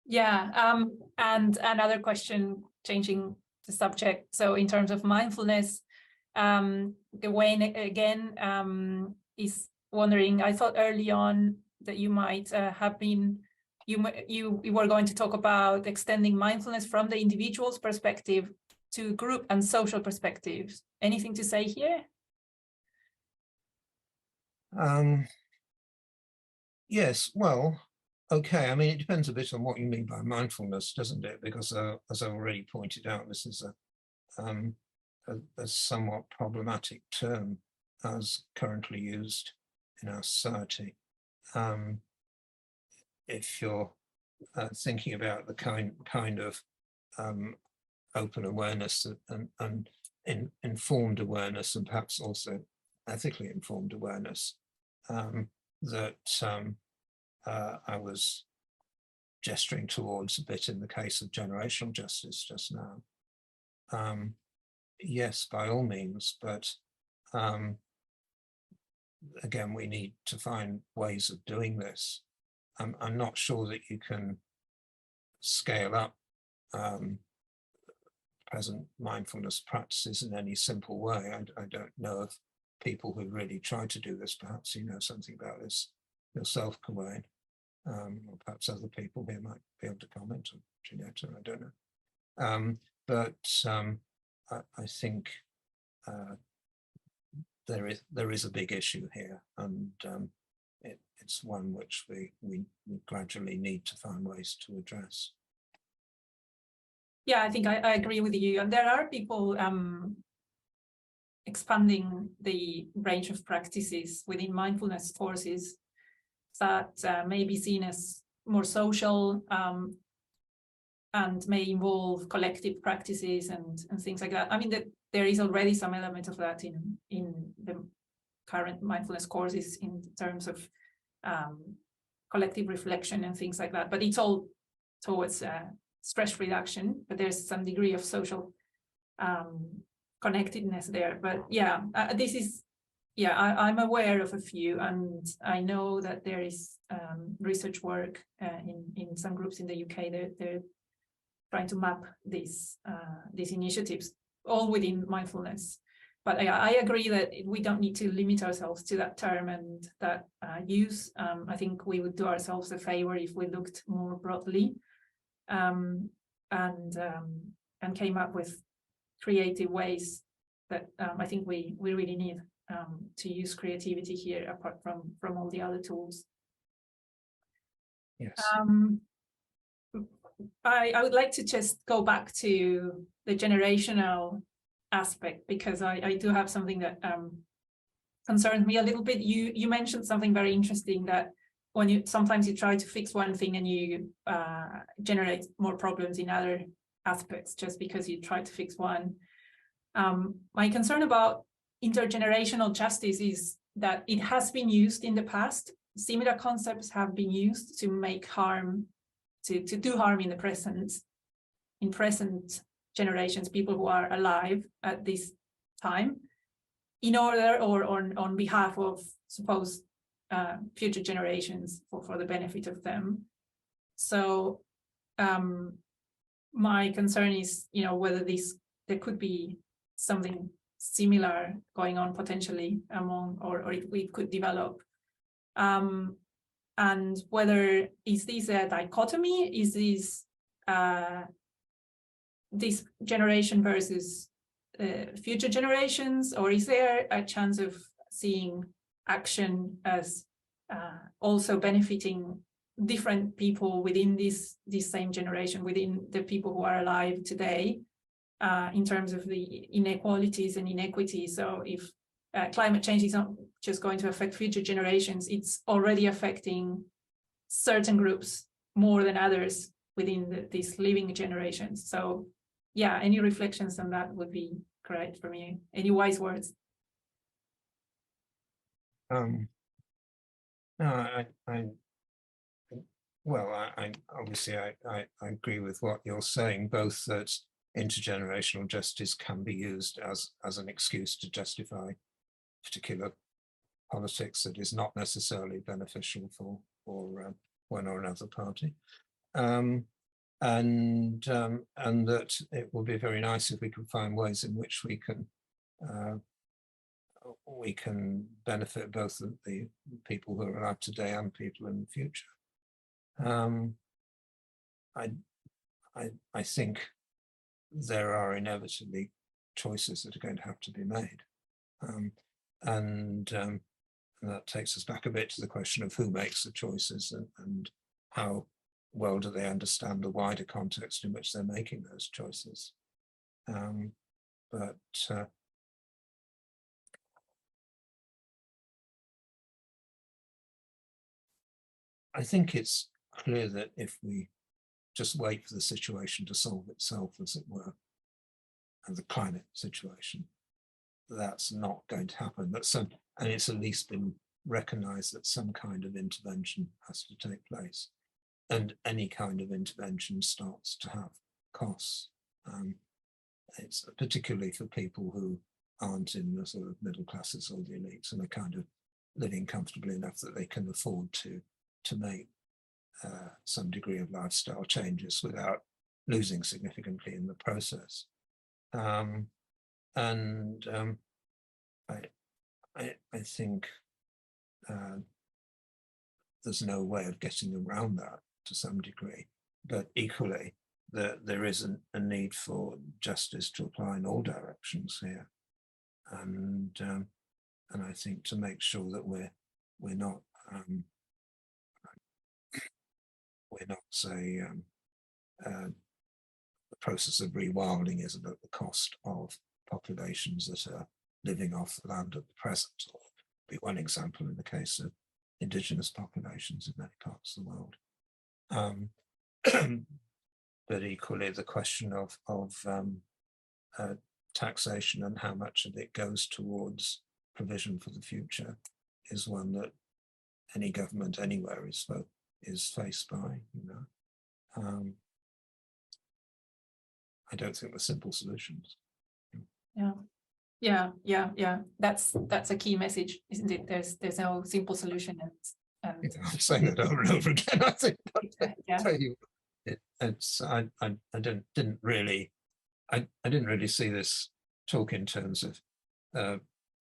Yeah, and another question, changing the subject. So in terms of mindfulness, Wayne again is wondering, I thought early on that you might have been, you were going to talk about extending mindfulness from the individual's perspective to group and social perspectives. Anything to say here? Yes, well, okay. I mean, it depends a bit on what you mean by mindfulness, doesn't it? Because as I already pointed out, this is a somewhat problematic term as currently used in our society. If you're thinking about the kind of open awareness and informed awareness, and perhaps also ethically informed awareness, that I was gesturing towards a bit in the case of generational justice just now. Yes, by all means, but again, we need to find ways of doing this. I'm not sure that you can scale up present mindfulness practices in any simple way. I don't know of people who really try to do this. Perhaps you know something about this yourself, Kawain, or perhaps other people here might be able to comment on Ginetta, I don't know. But I think there is a big issue here, and it's one which we gradually need to find ways to address. Yeah, I think I agree with you. And there are people expanding the range of practices within mindfulness courses that may be seen as more social and may involve collective practices and things like that. I mean, that there is already some element of that in the current mindfulness courses in terms of collective reflection and things like that. But it's all towards stress reduction, but there's some degree of social connectedness there. But yeah, this is, yeah, I'm aware of a few, and I know that there is research work in some groups in the UK. They're trying to map these initiatives all within mindfulness. But I agree that we don't need to limit ourselves to that term and that use. I think we would do ourselves a favor if we looked more broadly and came up with creative ways that I think we really need to use creativity here, apart from all the other tools. Yes. I would like to just go back to the generational aspect, because I do have something that concerns me a little bit. You mentioned something very interesting, that when sometimes you try to fix one thing and you generate more problems in other aspects just because you try to fix one. My concern about intergenerational justice is that it has been used in the past. Similar concepts have been used to make harm, to do harm in the present generations, people who are alive at this time, in order or on behalf of supposed future generations for the benefit of them. So my concern is, whether there could be something similar going on potentially among, or it could develop. And whether, is this a dichotomy? Is this generation versus future generations, or is there a chance of seeing action as also benefiting different people within this same generation, within the people who are alive today, in terms of the inequalities and inequities. So if climate change is not just going to affect future generations, it's already affecting certain groups more than others within these living generations. So yeah, any reflections on that would be great from you. Any wise words? No, I obviously I agree with what you're saying, both that intergenerational justice can be used as an excuse to justify particular politics that is not necessarily beneficial for one or another party, and that it will be very nice if we can find ways in which we can benefit both the people who are alive today and people in the future. I think there are inevitably choices that are going to have to be made, and that takes us back a bit to the question of who makes the choices and how well do they understand the wider context in which they're making those choices. But I think it's clear that if we just wait for the situation to solve itself, as it were, and the climate situation, that's not going to happen. And it's at least been recognized that some kind of intervention has to take place. And any kind of intervention starts to have costs. It's particularly for people who aren't in the sort of middle classes or the elites and are kind of living comfortably enough that they can afford to make some degree of lifestyle changes without losing significantly in the process. I think there's no way of getting around that to some degree, but equally there is a need for justice to apply in all directions here, and I think to make sure that we're not say the process of rewilding is at the cost of populations that are living off the land at the present. Or be one example in the case of indigenous populations in many parts of the world. But equally, the question of taxation and how much of it goes towards provision for the future is one that any government anywhere is faced by. I don't think there's simple solutions. Yeah. That's a key message, isn't it? There's no simple solution. And I'm saying that over and over again. I think. Yeah. Tell you, I didn't really see this talk in terms of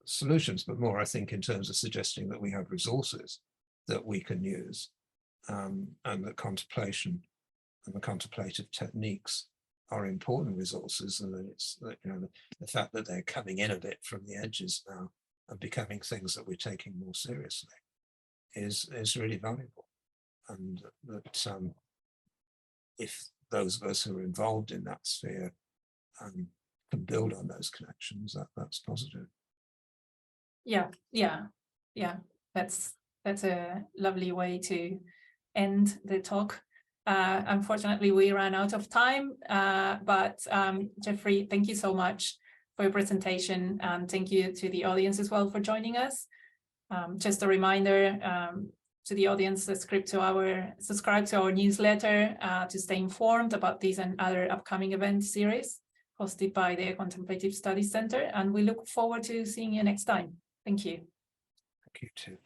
solutions, but more I think in terms of suggesting that we have resources that we can use, and that contemplation and the contemplative techniques are important resources, and that it's the fact that they're coming in a bit from the edges now and becoming things that we're taking more seriously is really valuable, and that if those of us who are involved in that sphere can build on those connections, that's positive. Yeah. That's a lovely way to end the talk. Unfortunately, we ran out of time, but Geoffrey, thank you so much for your presentation, and thank you to the audience as well for joining us. Just a reminder to the audience, subscribe to our newsletter to stay informed about these and other upcoming event series hosted by the Contemplative Studies Center, and we look forward to seeing you next time. Thank you. Thank you too.